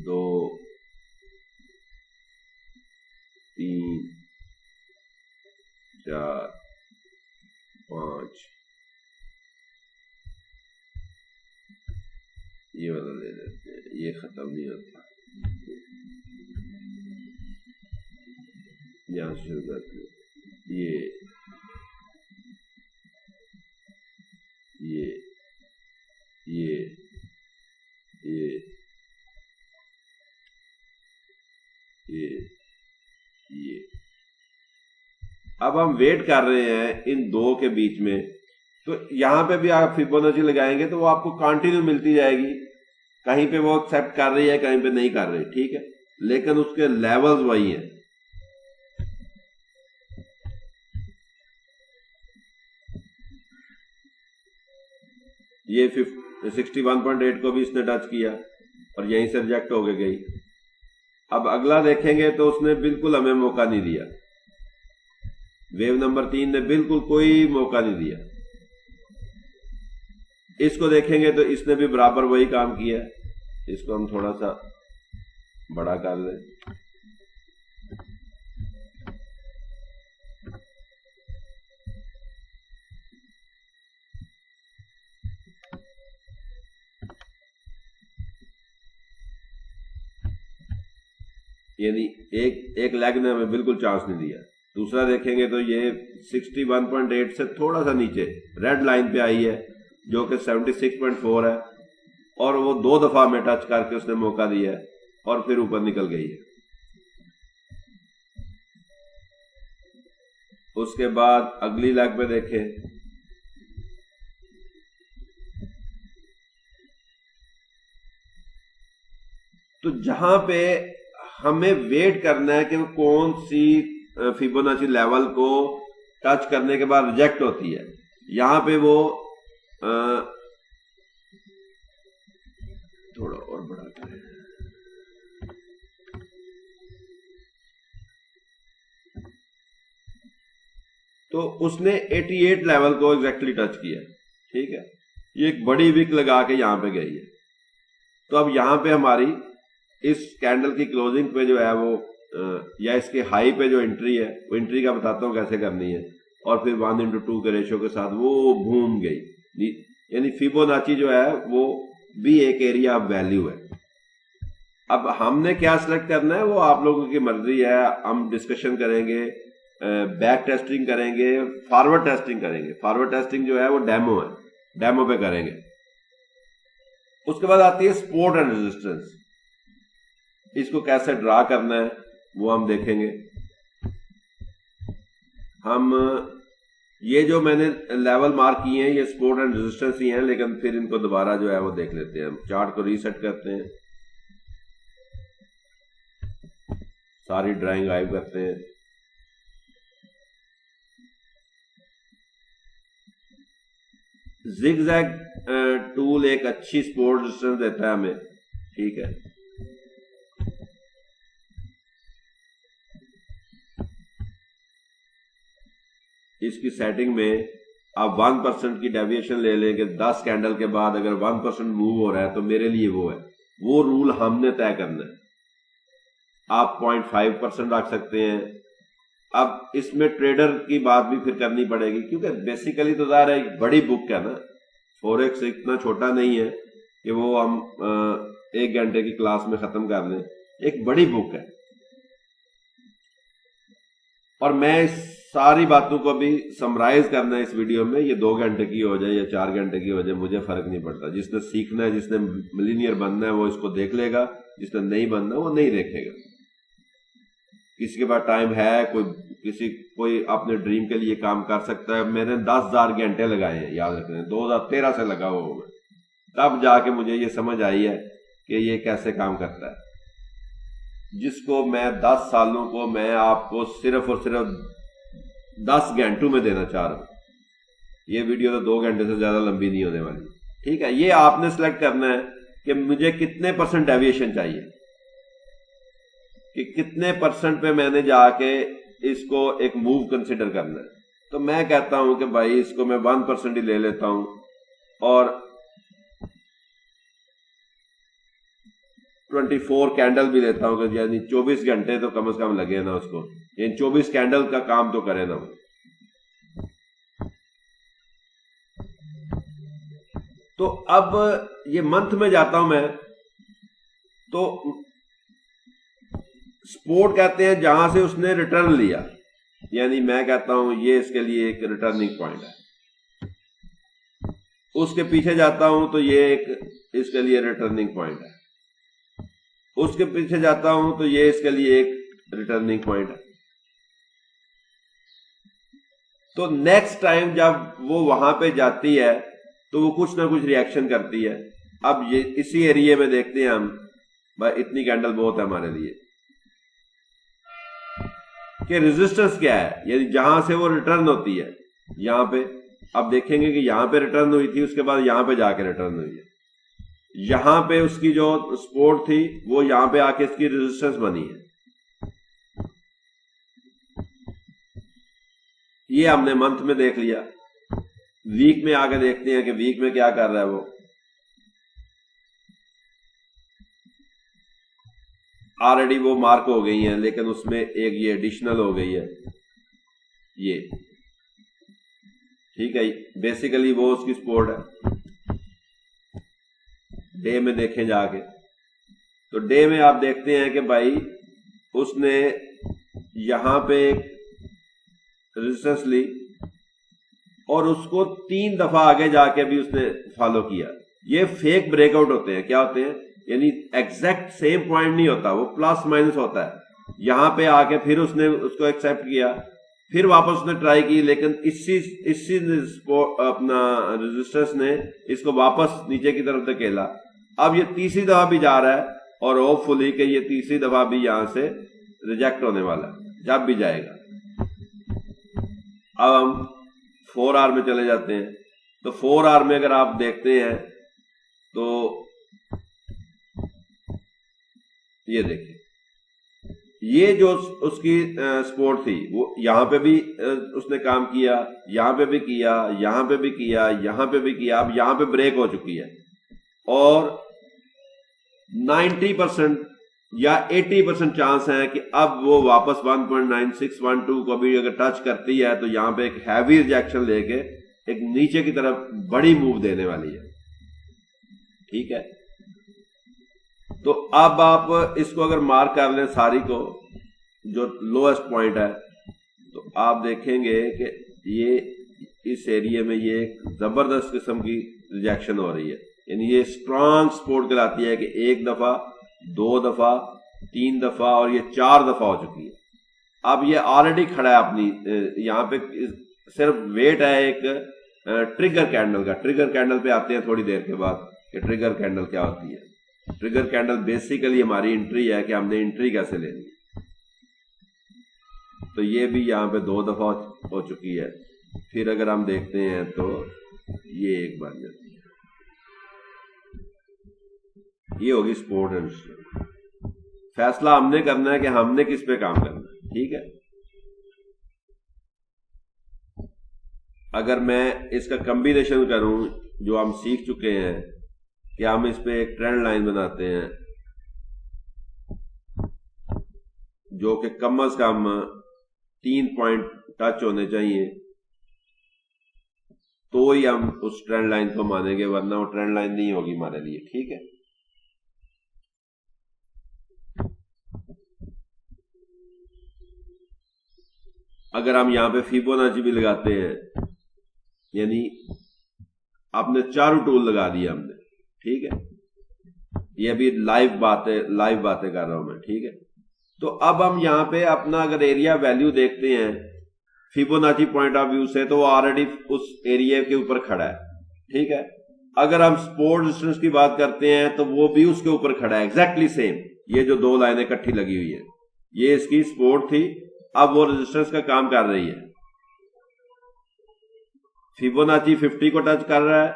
2 3 4 5 یہ والا لے لیتے ہیں، یہ ختم نہیں ہوتا. یہاں سے شروع کرتے ہیں، یہ اب ہم ویٹ کر رہے ہیں ان دو کے بیچ میں. تو یہاں پہ بھی آپ فیبوناچی لگائیں گے تو وہ آپ کو کانٹینیو ملتی جائے گی، کہیں پہ وہ ایکسپٹ کر رہی ہے کہیں پہ نہیں کر رہی، ٹھیک ہے، لیکن اس کے لیولز وہی ہیں. یہ 61.8 کو بھی اس نے ٹچ کیا اور یہیں سے ریجیکٹ ہو کے گئی. اب اگلا دیکھیں گے تو اس نے بالکل ہمیں موقع نہیں دیا، ویو نمبر 3 نے بالکل کوئی موقع نہیں دیا. اس کو دیکھیں گے تو اس نے بھی برابر وہی کام کیا. اس کو ہم تھوڑا سا بڑا کر لیں. یعنی ایک لیگ نے ہمیں بالکل چانس نہیں دیا. دوسرا دیکھیں گے تو یہ 61.8 سے تھوڑا سا نیچے ریڈ لائن پہ آئی ہے جو کہ 76.4 ہے، اور وہ 2 دفعہ میں ٹچ کر کے اس نے موقع دیا ہے اور پھر اوپر نکل گئی ہے. اس کے بعد اگلی لیگ پہ دیکھیں، تو جہاں پہ ہمیں ویٹ کرنا ہے کہ وہ کون سی فیبوناچی لیول کو ٹچ کرنے کے بعد ریجیکٹ ہوتی ہے، یہاں پہ وہ تھوڑا اور بڑا کریں. تو اس نے 88 لیول کو ایگزیکٹلی ٹچ کیا، ٹھیک ہے. یہ ایک بڑی وک لگا کے یہاں پہ گئی ہے. تو اب یہاں پہ ہماری اس کینڈل کی کلوزنگ پہ جو ہے وہ یا اس کے ہائی پہ جو انٹری ہے، وہ انٹری کا بتاتا ہوں کیسے کرنی ہے، اور پھر 1:2 کے ریشو کے ساتھ وہ گھوم گئی. یعنی فیبوناچی جو ہے وہ بھی ایک ایریا آف ویلیو ہے. اب ہم نے کیا سلیکٹ کرنا ہے وہ آپ لوگوں کی مرضی ہے. ہم ڈسکشن کریں گے، بیک ٹیسٹنگ کریں گے، فارورڈ ٹیسٹنگ کریں گے. فارورڈ ٹیسٹنگ جو ہے وہ ڈیمو ہے، ڈیمو پہ کریں گے. اس کے بعد آتی ہے سپورٹ اینڈ ریزسٹنس. اس کو کیسے ڈرا کرنا ہے وہ ہم دیکھیں گے. ہم یہ جو میں نے لیول مارک کیے ہیں یہ سپورٹ اینڈ ریزسٹنس ہی ہیں، لیکن پھر ان کو دوبارہ جو ہے وہ دیکھ لیتے ہیں. ہم چارٹ کو ریسیٹ کرتے ہیں، ساری ڈرائنگ غائب کرتے ہیں. زگ زیگ ٹول ایک اچھی سپورٹ ریزسٹنس دیتا ہے ہمیں، ٹھیک ہے. اس کی سیٹنگ میں آپ 1% کی ڈیویشن لے لیں کہ 10 کینڈل کے بعد اگر 1% موو ہو رہا ہے تو میرے لیے وہ ہے. وہ رول ہم نے طے کرنا ہے. آپ 0.5% رکھ سکتے ہیں. اب اس میں ٹریڈر کی بات بھی پھر کرنی پڑے گی، کیونکہ بیسیکلی تو ظاہر ہے ایک بڑی بک ہے نا، فوریکس اتنا چھوٹا نہیں ہے کہ وہ ہم 1 گھنٹے کی کلاس میں ختم کر لیں. ایک بڑی بک ہے، اور میں اس ساری باتوں کو بھی سمرائز کرنا ہے اس ویڈیو میں. یہ 2 گھنٹے کی ہو جائے یا 4 گھنٹے کی ہو جائے، مجھے فرق نہیں پڑتا. جس نے سیکھنا ہے، جس نے ملینئر بننا ہے، وہ اس کو دیکھ لے گا. جس نے نہیں بننا وہ نہیں دیکھے گا. کسی کے پاس ٹائم ہے، کوئی اپنے ڈریم کے لیے کام کر سکتا ہے. میں نے 10,000 گھنٹے لگائے ہیں، یاد رکھیں 2013 سے لگا ہوا ہوں، تب جا کے مجھے یہ سمجھ آئی ہے کہ یہ کیسے کام کرتا ہے. جس کو میں 10 سالوں کو میں آپ کو صرف اور صرف 10 گھنٹوں میں دینا چاہ رہا ہوں. یہ ویڈیو تو 2 گھنٹے سے زیادہ لمبی نہیں ہونے والی. ٹھیک ہے، یہ آپ نے سلیکٹ کرنا ہے کہ مجھے کتنے % ایویشن چاہیے، کہ کتنے % پہ میں نے جا کے اس کو ایک موو کنسیڈر کرنا ہے. تو میں کہتا ہوں کہ بھائی اس کو میں 1% ہی لے لیتا ہوں، اور 24 کینڈل بھی لیتا ہوں، کہ یعنی 24 گھنٹے تو کم از کم لگے نا اس کو، یعنی 24 کینڈل کا کام تو کرے نا وہ. تو اب یہ منتھ میں جاتا ہوں میں، تو سپورٹ کہتے ہیں جہاں سے اس نے ریٹرن لیا، یعنی میں کہتا ہوں یہ اس کے لیے ایک ریٹرننگ پوائنٹ ہے. اس کے پیچھے جاتا ہوں تو یہ ایک اس کے لیے ریٹرننگ پوائنٹ ہے. اس کے پیچھے جاتا ہوں تو یہ اس کے لیے ایک ریٹرننگ پوائنٹ ہے. تو نیکسٹ ٹائم جب وہ وہاں پہ جاتی ہے تو وہ کچھ نہ کچھ ریئیکشن کرتی ہے. اب یہ اسی ایریے میں دیکھتے ہیں ہم، بھائی اتنی کینڈل بہت ہے ہمارے لیے، کہ ریزسٹنس کیا ہے، یعنی جہاں سے وہ ریٹرن ہوتی ہے یہاں پہ. اب دیکھیں گے کہ یہاں پہ ریٹرن ہوئی تھی، اس کے بعد یہاں پہ جا کے ریٹرن ہوئی ہے. یہاں پہ اس کی جو سپورٹ تھی وہ یہاں پہ آ کے اس کی ریزسٹنس بنی ہے. یہ ہم نے منتھ میں دیکھ لیا. ویک میں آ کے دیکھتے ہیں کہ ویک میں کیا کر رہا ہے وہ. آلریڈی وہ مارک ہو گئی ہیں، لیکن اس میں ایک یہ ایڈیشنل ہو گئی ہے یہ. ٹھیک ہے، بیسیکلی وہ اس کی سپورٹ ہے. ڈے میں دیکھیں جا کے، تو ڈے میں آپ دیکھتے ہیں کہ بھائی اس نے یہاں پہ ریزسٹنس لی، اور اس کو 3 دفعہ آگے جا کے بھی اس نے فالو کیا. یہ فیک بریک آؤٹ ہوتے ہیں. کیا ہوتے ہیں؟ یعنی ایگزیکٹ سیم پوائنٹ نہیں ہوتا، وہ پلس مائنس ہوتا ہے. یہاں پہ آ کے پھر اس نے اس کو ایکسپٹ کیا، پھر واپس اس نے ٹرائی کی، لیکن اسی اپنا ریزسٹنس نے اس کو واپس نیچے کی طرف دھکیلا. اب یہ تیسری دفعہ بھی جا رہا ہے، اور ہوپ فلی کہ یہ تیسری دفعہ بھی یہاں سے ریجیکٹ ہونے والا ہے جب بھی جائے گا. اب ہم 4 آور میں چلے جاتے ہیں. تو 4 آور میں اگر آپ دیکھتے ہیں تو یہ دیکھیں، یہ جو اس کی سپورٹ تھی وہ یہاں پہ بھی اس نے کام کیا، یہاں پہ بھی کیا، یہاں پہ بھی کیا، یہاں پہ بھی کیا. اب یہاں پہ بریک ہو چکی ہے، اور 90% یا 80% چانس ہے کہ اب وہ واپس 1.9612 کو بھی اگر ٹچ کرتی ہے تو یہاں پہ ایک ہیوی ریجیکشن لے کے ایک نیچے کی طرف بڑی موو دینے والی ہے. ٹھیک ہے، تو اب آپ اس کو اگر مارک کر لیں ساری کو، جو لوئسٹ پوائنٹ ہے، تو آپ دیکھیں گے کہ یہ اس ایریے میں یہ ایک زبردست قسم کی ریجیکشن ہو رہی ہے. یعنی یہ اسٹرانگ سپورٹ کہلاتی ہے کہ 1 دفعہ، 2 دفعہ، 3 دفعہ، اور یہ 4 دفعہ ہو چکی ہے. اب یہ آلریڈی کھڑا ہے اپنی، یہاں پہ صرف ویٹ ہے ایک ٹریگر کینڈل کا. ٹریگر کینڈل پہ آتے ہیں تھوڑی دیر کے بعد کہ ٹریگر کینڈل کیا ہوتی ہے. ٹریگر کینڈل بیسیکلی ہماری انٹری ہے کہ ہم نے انٹری کیسے لینی ہے. تو یہ بھی یہاں پہ 2 دفعہ ہو چکی ہے. پھر اگر ہم دیکھتے ہیں تو یہ ایک بن جاتی ہے. یہ ہوگی سپورٹ اینڈ ریزسٹنس. فیصلہ ہم نے کرنا ہے کہ ہم نے کس پہ کام کرنا ہے. ٹھیک ہے، اگر میں اس کا کمبینیشن کروں جو ہم سیکھ چکے ہیں کہ ہم اس پہ ایک ٹرینڈ لائن بناتے ہیں، جو کہ کم از کم 3 پوائنٹ ٹچ ہونے چاہیے تو ہی ہم اس ٹرینڈ لائن کو مانیں گے، ورنہ وہ ٹرینڈ لائن نہیں ہوگی ہمارے لیے. ٹھیک ہے، اگر ہم یہاں پہ فیبوناچی بھی لگاتے ہیں، یعنی آپ نے چاروں ٹول لگا دیا ہم نے. ٹھیک ہے، یہ ابھی لائیو باتیں کر رہا ہوں میں. ٹھیک ہے، تو اب ہم یہاں پہ اپنا اگر ایریا ویلیو دیکھتے ہیں فیبوناچی پوائنٹ آف ویو سے، تو وہ آلریڈی اس ایریا کے اوپر کھڑا ہے. ٹھیک ہے، اگر ہم سپورٹ ریزسٹنس کی بات کرتے ہیں تو وہ بھی اس کے اوپر کھڑا ہے، ایگزیکٹلی سیم. یہ جو دو لائنیں کٹھی لگی ہوئی ہیں، یہ اس کی سپورٹ تھی، اب وہ ریزسٹنس کا کام کر رہی ہے. فیبوناچی 50 کو ٹچ کر رہا ہے،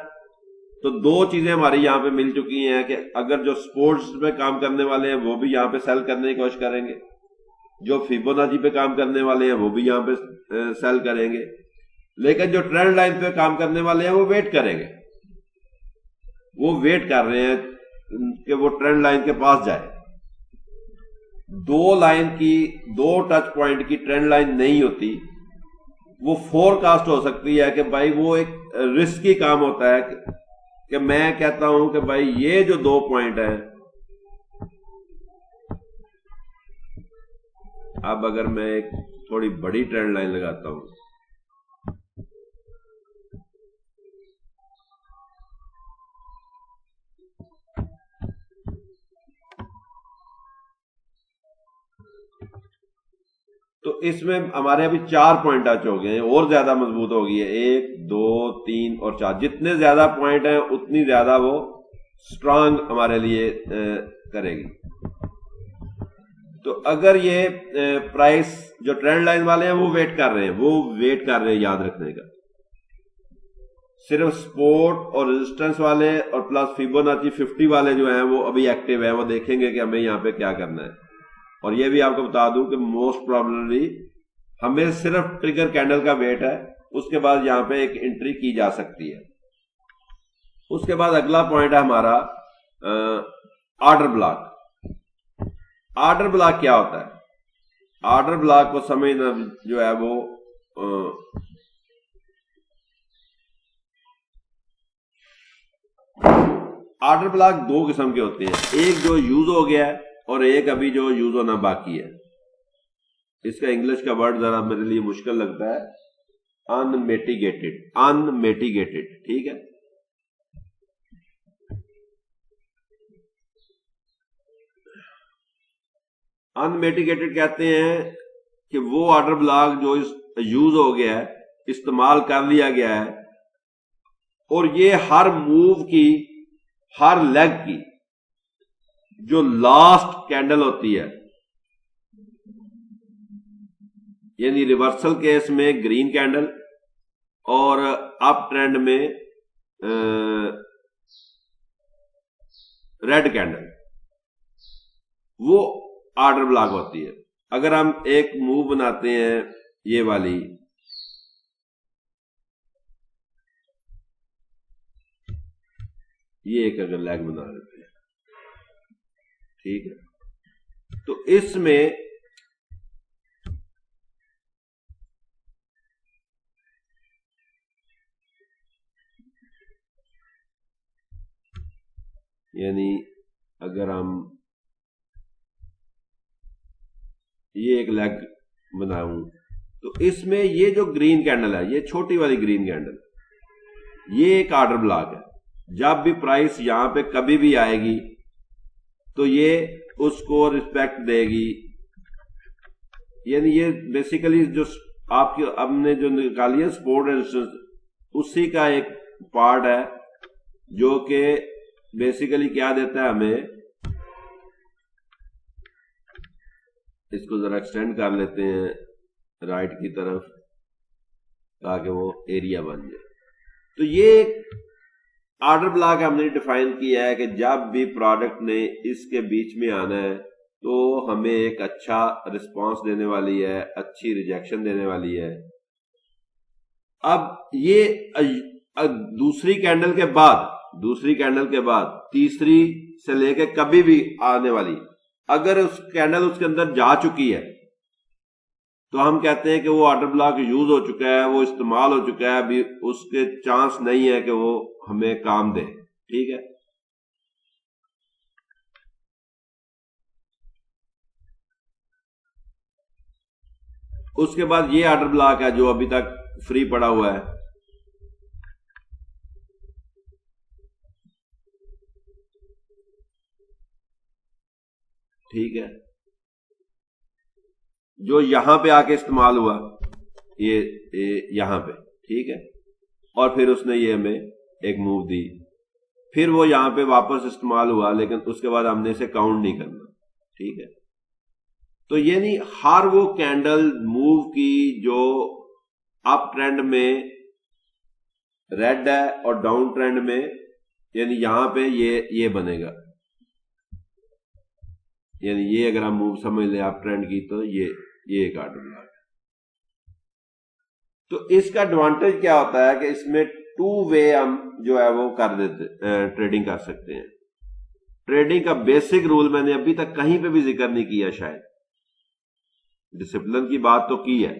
تو دو چیزیں ہماری یہاں پہ مل چکی ہیں کہ اگر جو سپورٹس پہ کام کرنے والے ہیں وہ بھی یہاں پہ سیل کرنے کی کوشش کریں گے، جو فیبوناچی پہ کام کرنے والے ہیں وہ بھی یہاں پہ سیل کریں گے، لیکن جو ٹرینڈ لائن پہ کام کرنے والے ہیں وہ ویٹ کریں گے. وہ ویٹ کر رہے ہیں کہ وہ ٹرینڈ لائن کے پاس جائے. دو ٹچ پوائنٹ کی ٹرینڈ لائن نہیں ہوتی، وہ فور کاسٹ ہو سکتی ہے کہ بھائی وہ ایک رسکی کام ہوتا ہے کہ میں کہتا ہوں کہ بھائی یہ جو 2 پوائنٹ ہیں، اب اگر میں ایک تھوڑی بڑی ٹرینڈ لائن لگاتا ہوں، تو اس میں ہمارے ابھی 4 پوائنٹ ٹچ ہو گئے ہیں، اور زیادہ مضبوط ہو گئی ہے. 1 2 3 اور 4، جتنے زیادہ پوائنٹ ہیں اتنی زیادہ وہ اسٹرانگ ہمارے لیے کرے گی. تو اگر یہ پرائس جو ٹرینڈ لائن والے ہیں وہ ویٹ کر رہے ہیں، یاد رکھنے کا صرف سپورٹ اور ریزسٹنس والے اور پلس فیبوناچی 50 والے جو ہیں وہ ابھی ایکٹیو ہیں، وہ دیکھیں گے کہ ہمیں یہاں پہ کیا کرنا ہے. اور یہ بھی آپ کو بتا دوں کہ موسٹ پرابیبلی ہمیں صرف ٹریگر کینڈل کا ویٹ ہے، اس کے بعد یہاں پہ ایک انٹری کی جا سکتی ہے. اس کے بعد اگلا پوائنٹ ہے ہمارا آرڈر بلاک. آرڈر بلاک کیا ہوتا ہے؟ آرڈر بلاک کو سمجھنا جو ہے وہ آرڈر بلاک 2 قسم کے ہوتے ہیں، ایک جو یوز ہو گیا ہے اور ایک ابھی جو یوز ہونا باقی ہے. اس کا انگلش کا ورڈ ذرا میرے لیے مشکل لگتا ہے، انمیٹیگیٹڈ. ٹھیک ہے، انمیٹیگیٹڈ کہتے ہیں کہ وہ آرڈر بلاک جو یوز ہو گیا ہے، استعمال کر لیا گیا ہے، اور یہ ہر موو کی، ہر لیگ کی جو لاسٹ کینڈل ہوتی ہے، یعنی ریورسل کیس میں گرین کینڈل اور اپ ٹرینڈ میں ریڈ کینڈل، وہ آرڈر بلاک ہوتی ہے. اگر ہم ایک موو بناتے ہیں، یہ والی، یہ ایک اگر لیگ بنا دیتے ہیں، ٹھیک ہے، تو اس میں یعنی اگر ہم یہ ایک لیگ بناؤں تو اس میں یہ جو گرین کینڈل ہے، یہ چھوٹی والی گرین کینڈل، یہ ایک آرڈر بلاک ہے. جب بھی پرائس یہاں پہ کبھی بھی آئے گی تو یہ اس کو رسپیکٹ دے گی. یعنی یہ بیسیکلی جو آپ کی ہم نے جو نکالی ہے سپورٹ ریزسٹنس، اسی کا ایک پارٹ ہے جو کہ بیسیکلی کیا دیتا ہے ہمیں. اس کو ذرا ایکسٹینڈ کر لیتے ہیں رائٹ کی طرف تاکہ وہ ایریا بن جائے. تو یہ ایک آرڈر بلاک ہم نے ڈیفائن کیا ہے کہ جب بھی پروڈکٹ نے اس کے بیچ میں آنا ہے تو ہمیں ایک اچھا رسپانس دینے والی ہے، اچھی ریجیکشن دینے والی ہے. اب یہ دوسری کینڈل کے بعد تیسری سے لے کے کبھی بھی آنے والی اگر اس کینڈل اس کے اندر جا چکی ہے تو ہم کہتے ہیں کہ وہ آرڈر بلاک یوز ہو چکا ہے، وہ استعمال ہو چکا ہے، ابھی اس کے چانس نہیں ہے کہ وہ ہمیں کام دے. ٹھیک ہے. اس کے بعد یہ آرڈر بلاک ہے جو ابھی تک فری پڑا ہوا ہے. ٹھیک ہے. جو یہاں پہ آ کے استعمال ہوا، یہ یہاں پہ. ٹھیک ہے. اور پھر اس نے یہ ہمیں ایک موو دی، پھر وہ یہاں پہ واپس استعمال ہوا، لیکن اس کے بعد ہم نے اسے کاؤنٹ نہیں کرنا. ٹھیک ہے. تو یعنی ہر وہ کینڈل موو کی جو اپ ٹرینڈ میں ریڈ ہے اور ڈاؤن ٹرینڈ میں، یعنی یہاں پہ یہ بنے گا، یعنی یہ اگر ہم موو سمجھ لیں اپ ٹرینڈ کی تو یہ ایک آرڈر بلاک ہے. تو اس کا ایڈوانٹیج کیا ہوتا ہے کہ اس میں 2 وے ہم جو ہے وہ کر دیتے، ٹریڈنگ کر سکتے ہیں. ٹریڈنگ کا بیسک رول میں نے ابھی تک کہیں پہ بھی ذکر نہیں کیا، شاید ڈسپلن کی بات تو کی ہے،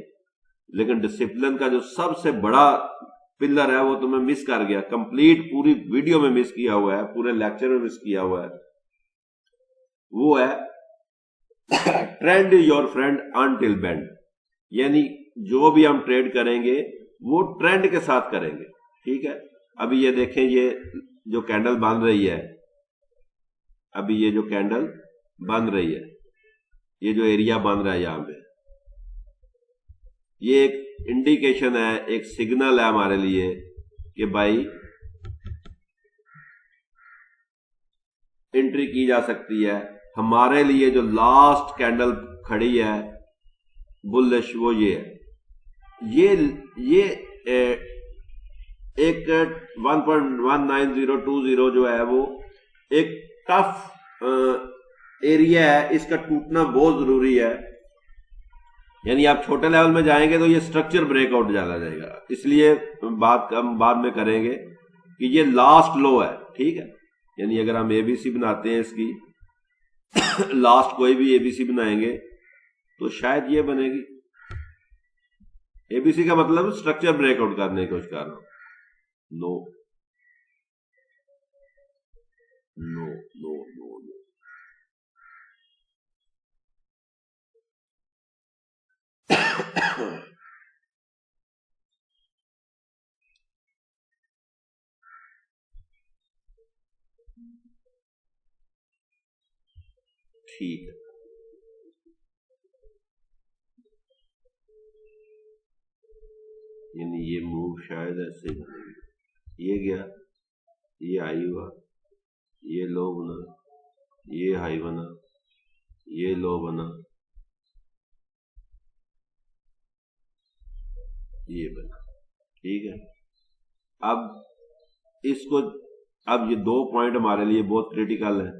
لیکن ڈسپلن کا جو سب سے بڑا پلر ہے وہ تو میں مس کر گیا، کمپلیٹ پوری ویڈیو میں مس کیا ہوا ہے، پورے لیکچر میں مس کیا ہوا ہے. وہ ہے trend your friend until bend, یعنی جو بھی ہم ٹریڈ کریں گے وہ ٹرینڈ کے ساتھ کریں گے. ٹھیک ہے. ابھی یہ دیکھیں، یہ جو کینڈل بن رہی ہے، ابھی یہ جو کینڈل بن رہی ہے، یہ جو ایریا بن رہا ہے یہاں پہ، یہ ایک انڈیکیشن ہے، ایک سگنل ہے ہمارے لیے کہ بھائی انٹری کی جا سکتی ہے. ہمارے لیے جو لاسٹ کینڈل کھڑی ہے بلش، وہ یہ ہے، یہ ایک 1.19020 جو ہے وہ ایک ٹف ایریا ہے، اس کا ٹوٹنا بہت ضروری ہے. یعنی آپ چھوٹے لیول میں جائیں گے تو یہ سٹرکچر بریک آؤٹ چلا جائے گا، اس لیے بات ہم بعد میں کریں گے کہ یہ لاسٹ لو ہے. ٹھیک ہے. یعنی اگر ہم اے بی سی بناتے ہیں، اس کی لاسٹ کوئی بھی اے بی سی بنائیں گے تو شاید یہ بنے گی. اے بی سی کا مطلب سٹرکچر بریک آؤٹ کرنے کی کوشش کر رہا ہوں. نو نو نو نو نو. ٹھیک ہے. یعنی یہ موو شاید ایسے بنے گی، یہ گیا، یہ ہائی ہوا، یہ لو بنا، یہ ہائی بنا، یہ لو بنا، یہ بنا. ٹھیک ہے. اب اس کو، اب یہ 2 پوائنٹ ہمارے لیے بہت کریٹیکل ہے.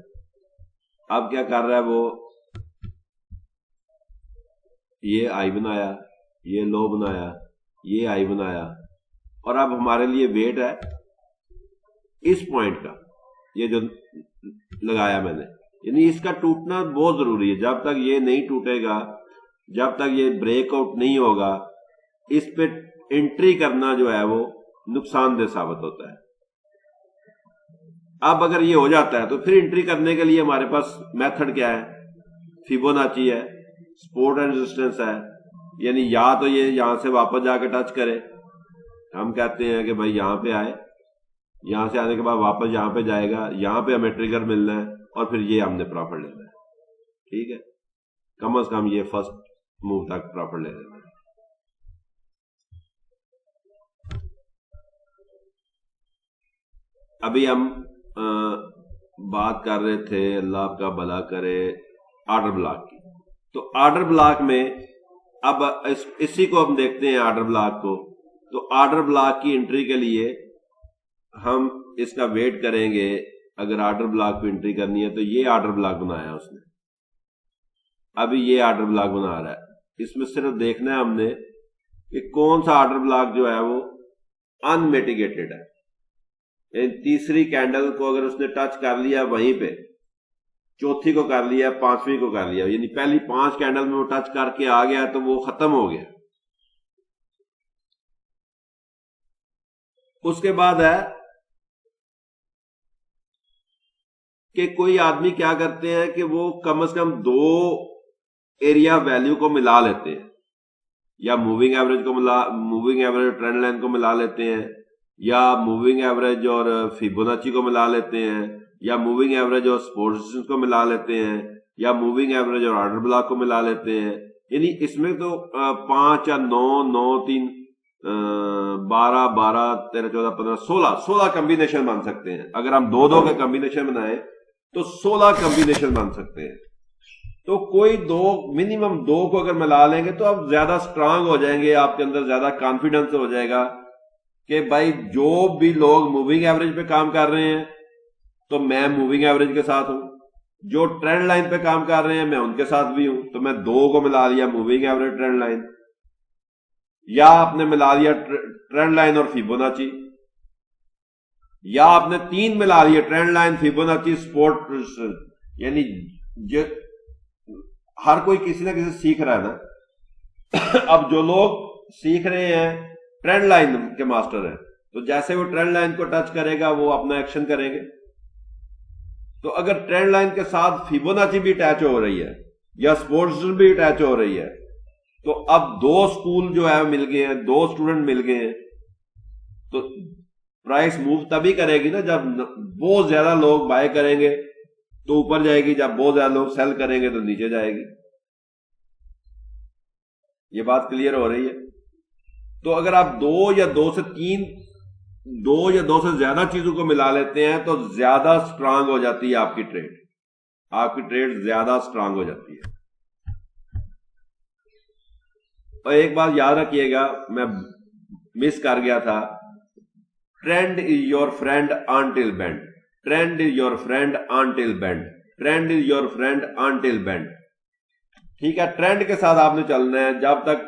اب کیا کر رہا ہے وہ، یہ ہائی بنایا، یہ لو بنایا، یہ ہائی بنایا، اور اب ہمارے لیے ویٹ ہے اس پوائنٹ کا، یہ جو لگایا میں نے. یعنی اس کا ٹوٹنا بہت ضروری ہے. جب تک یہ نہیں ٹوٹے گا، جب تک یہ بریک آؤٹ نہیں ہوگا، اس پہ انٹری کرنا جو ہے وہ نقصان دہ ثابت ہوتا ہے. اب اگر یہ ہو جاتا ہے تو پھر انٹری کرنے کے لیے ہمارے پاس میتھڈ کیا ہے؟ فیبوناچی ہے، سپورٹ اینڈ ریزسٹنس ہے. یعنی یا تو یہ یہاں سے واپس جا کے ٹچ کرے، ہم کہتے ہیں کہ بھائی یہاں پہ آئے، یہاں سے آنے کے بعد واپس یہاں پہ جائے گا، یہاں پہ ہمیں ٹریگر ملنا ہے، اور پھر یہ ہم نے پروفٹ لینا ہے. ٹھیک ہے. کم از کم یہ فرسٹ موو تک پروفٹ لے لینا ہے. ابھی ہم بات کر رہے تھے، اللہ آپ کا بھلا کرے، آرڈر بلاک کی. تو آرڈر بلاک میں اب اسی کو ہم دیکھتے ہیں، آرڈر بلاک کو. تو آرڈر بلاک کی انٹری کے لیے ہم اس کا ویٹ کریں گے. اگر آرڈر بلاک پہ انٹری کرنی ہے تو یہ آرڈر بلاک بنایا اس نے، ابھی یہ آرڈر بلاک بنا رہا ہے. اس میں صرف دیکھنا ہے ہم نے کہ کون سا آرڈر بلاک جو ہے وہ انمیٹیگیٹڈ ہے. یعنی تیسری کینڈل کو اگر اس نے ٹچ کر لیا وہیں پہ، چوتھی کو کر لیا، پانچویں کو کر لیا، یعنی پہلی 5 کینڈل میں وہ ٹچ کر کے آ گیا تو وہ ختم ہو گیا۔ اس کے بعد ہے کہ کوئی آدمی کیا کرتے ہیں کہ وہ کم از کم 2 ایریا ویلیو کو ملا لیتے ہیں، یا موونگ ایوریج کو موونگ ایوریج ٹرینڈ لائن کو ملا لیتے ہیں، یا موونگ ایوریج اور فیبوناچی کو ملا لیتے ہیں، یا موونگ ایوریج اور سپورٹ کو ملا لیتے ہیں، یا موونگ ایوریج اور آرڈر بلاک کو ملا لیتے ہیں۔ یعنی اس میں تو 5 یا 9 9 3 12 12 13 14 15 16 کمبینیشن بن سکتے ہیں۔ اگر ہم 2 کے کمبینیشن بنائیں تو 16 کمبینیشن بن سکتے ہیں۔ تو کوئی 2 منیمم 2 کو اگر ملا لیں گے تو آپ زیادہ سٹرانگ ہو جائیں گے، آپ کے اندر زیادہ کانفیڈنس ہو جائے گا کہ بھائی جو بھی لوگ موونگ ایوریج پہ کام کر رہے ہیں تو میں موونگ ایوریج کے ساتھ ہوں، جو ٹرینڈ لائن پہ کام کر رہے ہیں میں ان کے ساتھ بھی ہوں، تو میں 2 کو ملا لیا، موونگ ایوریج ٹرینڈ لائن، یا آپ نے ملا لیا ٹرینڈ لائن اور فیبوناچی، یا آپ نے 3 ملا لیا، ٹرینڈ لائن، فیبوناچی، سپورٹ۔ یعنی ہر کوئی کسی نہ کسی سیکھ رہا ہے نا۔ اب جو لوگ سیکھ رہے ہیں ٹرینڈ لائن کے ماسٹر ہیں، تو جیسے وہ ٹرینڈ لائن کو ٹچ کرے گا وہ اپنا ایکشن کریں گے۔ تو اگر ٹرینڈ لائن کے ساتھ فیبوناچی بھی اٹیچ ہو رہی ہے یا سپورٹس بھی اٹیچ ہو رہی ہے، تو اب 2 اسکول جو ہے مل گئے ہیں، 2 اسٹوڈنٹ مل گئے ہیں، تو پرائس موو تبھی کرے گی نا جب بہت زیادہ لوگ بائی کریں گے تو اوپر جائے گی، جب بہت زیادہ لوگ سیل کریں گے تو نیچے جائے گی۔ یہ بات کلیئر ہو رہی ہے؟ تو اگر آپ 2 یا 2 سے 3 2 یا 2 سے زیادہ چیزوں کو ملا لیتے ہیں تو زیادہ سٹرانگ ہو جاتی ہے آپ کی ٹریڈ، آپ کی ٹریڈ زیادہ سٹرانگ ہو جاتی ہے۔ اور ایک بات یاد رکھیے گا، میں مس کر گیا تھا، trend is your friend until bend, trend is your friend until bend, trend is your friend until bend. ٹھیک ہے، ٹرینڈ کے ساتھ آپ نے چلنا ہے جب تک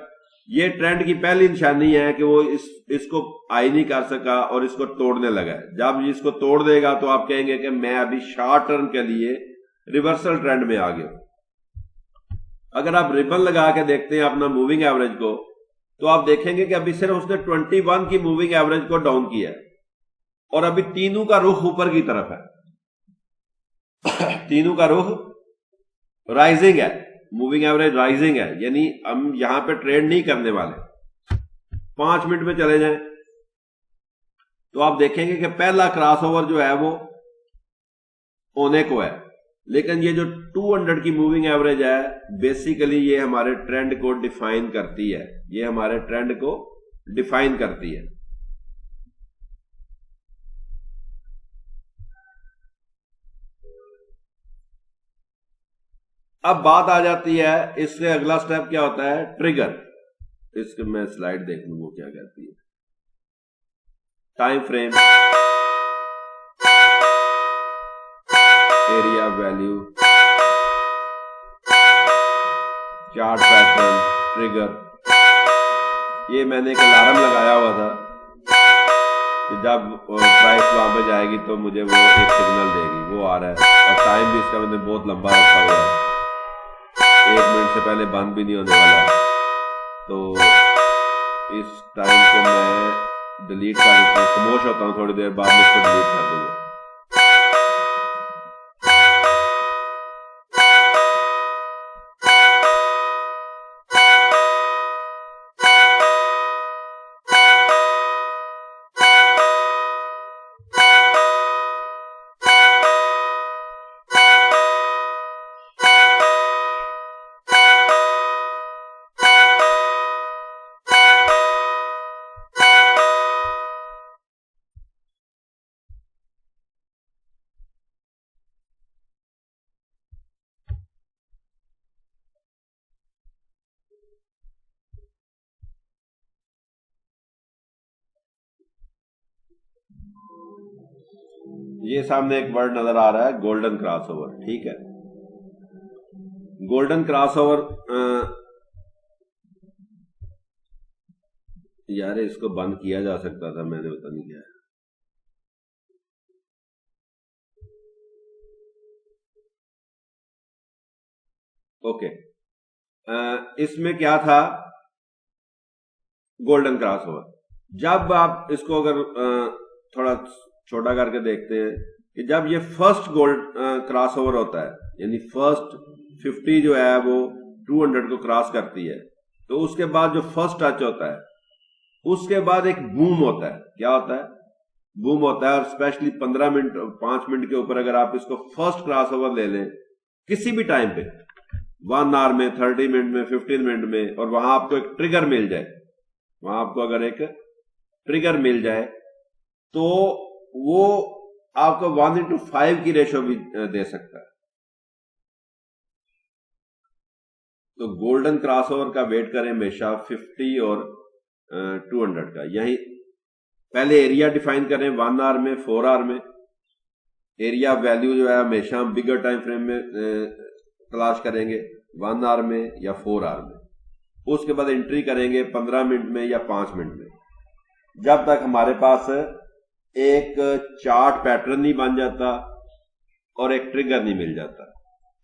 یہ ٹرینڈ کی پہلی نشانی ہے کہ وہ اس کو آئی نہیں کر سکا اور اس کو توڑنے لگا ہے۔ جب اس کو توڑ دے گا تو آپ کہیں گے کہ میں ابھی شارٹ ٹرم کے لیے ریورسل ٹرینڈ میں آ گیا۔ اگر آپ ریبن لگا کے دیکھتے ہیں اپنا موونگ ایوریج کو تو آپ دیکھیں گے کہ ابھی صرف اس نے 21 کی موونگ ایوریج کو ڈاؤن کیا ہے اور ابھی تینوں کا رخ اوپر کی طرف ہے، تینوں کا رخ رائزنگ ہے، موونگ ایوریج رائزنگ ہے، یعنی ہم یہاں پہ ٹریڈ نہیں کرنے والے۔ 5 منٹ میں چلے جائیں تو آپ دیکھیں گے کہ پہلا کراس اوور جو ہے وہ ہونے کو ہے، لیکن یہ جو 200 کی موونگ ایوریج ہے بیسیکلی یہ ہمارے ٹرینڈ کو ڈیفائن کرتی ہے، یہ ہمارے ٹرینڈ کو ڈیفائن کرتی ہے۔ اب بات آ جاتی ہے اس سے اگلا سٹیپ کیا ہوتا ہے، ٹریگر۔ اس کے میں سلائیڈ دیکھ لوں وہ کیا کہتی ہے۔ Time frame, area value, chart pattern, trigger. یہ میں نے ایک الارم لگایا ہوا تھا کہ جب پرائس وہاں پہ جائے گی تو مجھے وہ ایک سگنل دے گی، وہ آ رہا ہے، اور ٹائم بھی اس کا میں نے بہت لمبا رکھا ہوا ہے، 1 منٹ سے پہلے بند بھی نہیں ہونے والا ہے۔ تو اس ٹائم کو میں ڈیلیٹ کر دیتا ہوں، خاموش ہوتا ہوں، تھوڑی دیر بعد میں اس کو ڈیلیٹ کر دوں گا۔ یہ سامنے ایک ورڈ نظر آ رہا ہے، گولڈن کراس اوور۔ ٹھیک ہے، گولڈن کراس اوور، یار اس کو بند کیا جا سکتا تھا، میں نے پتا نہیں کیا ہے۔ اوکے اس میں کیا تھا گولڈن کراس اوور. جب آپ اس کو اگر تھوڑا چھوٹا کر کے دیکھتے ہیں کہ جب یہ فرسٹ گولڈ کراس اوور ہوتا ہے یعنی فرسٹ 50 جو ہے وہ 200 کو کراس کرتی ہے تو اس کے بعد جو فرسٹ ٹچ ہوتا ہے اس کے بعد ایک بوم ہوتا ہے. کیا ہوتا ہے؟ بوم ہوتا ہے. اور اسپیشلی 15 منٹ 5 منٹ کے اوپر اگر آپ اس کو فرسٹ کراس اوور لے لیں کسی بھی ٹائم پہ 1 آور میں 30 منٹ میں 15 منٹ میں اور وہاں آپ کو ایک ٹریگر مل جائے وہاں آپ کو اگر ایک ٹریگر مل جائے تو وہ آپ کو 1:5 کی ریشو بھی دے سکتا ہے. تو گولڈن کراس اوور کا ویٹ کریں ہمیشہ 50 اور 200 کا. یہی پہلے ایریا ڈیفائن کریں 1 آور میں 4 آور میں. ایریا ویلیو جو ہے ہمیشہ ہم بگر ٹائم فریم میں تلاش کریں گے 1 آور میں یا 4 آور میں. اس کے بعد انٹری کریں گے 15 منٹ میں یا 5 منٹ میں جب تک ہمارے پاس ایک چارٹ پیٹرن نہیں بن جاتا اور ایک ٹریگر نہیں مل جاتا.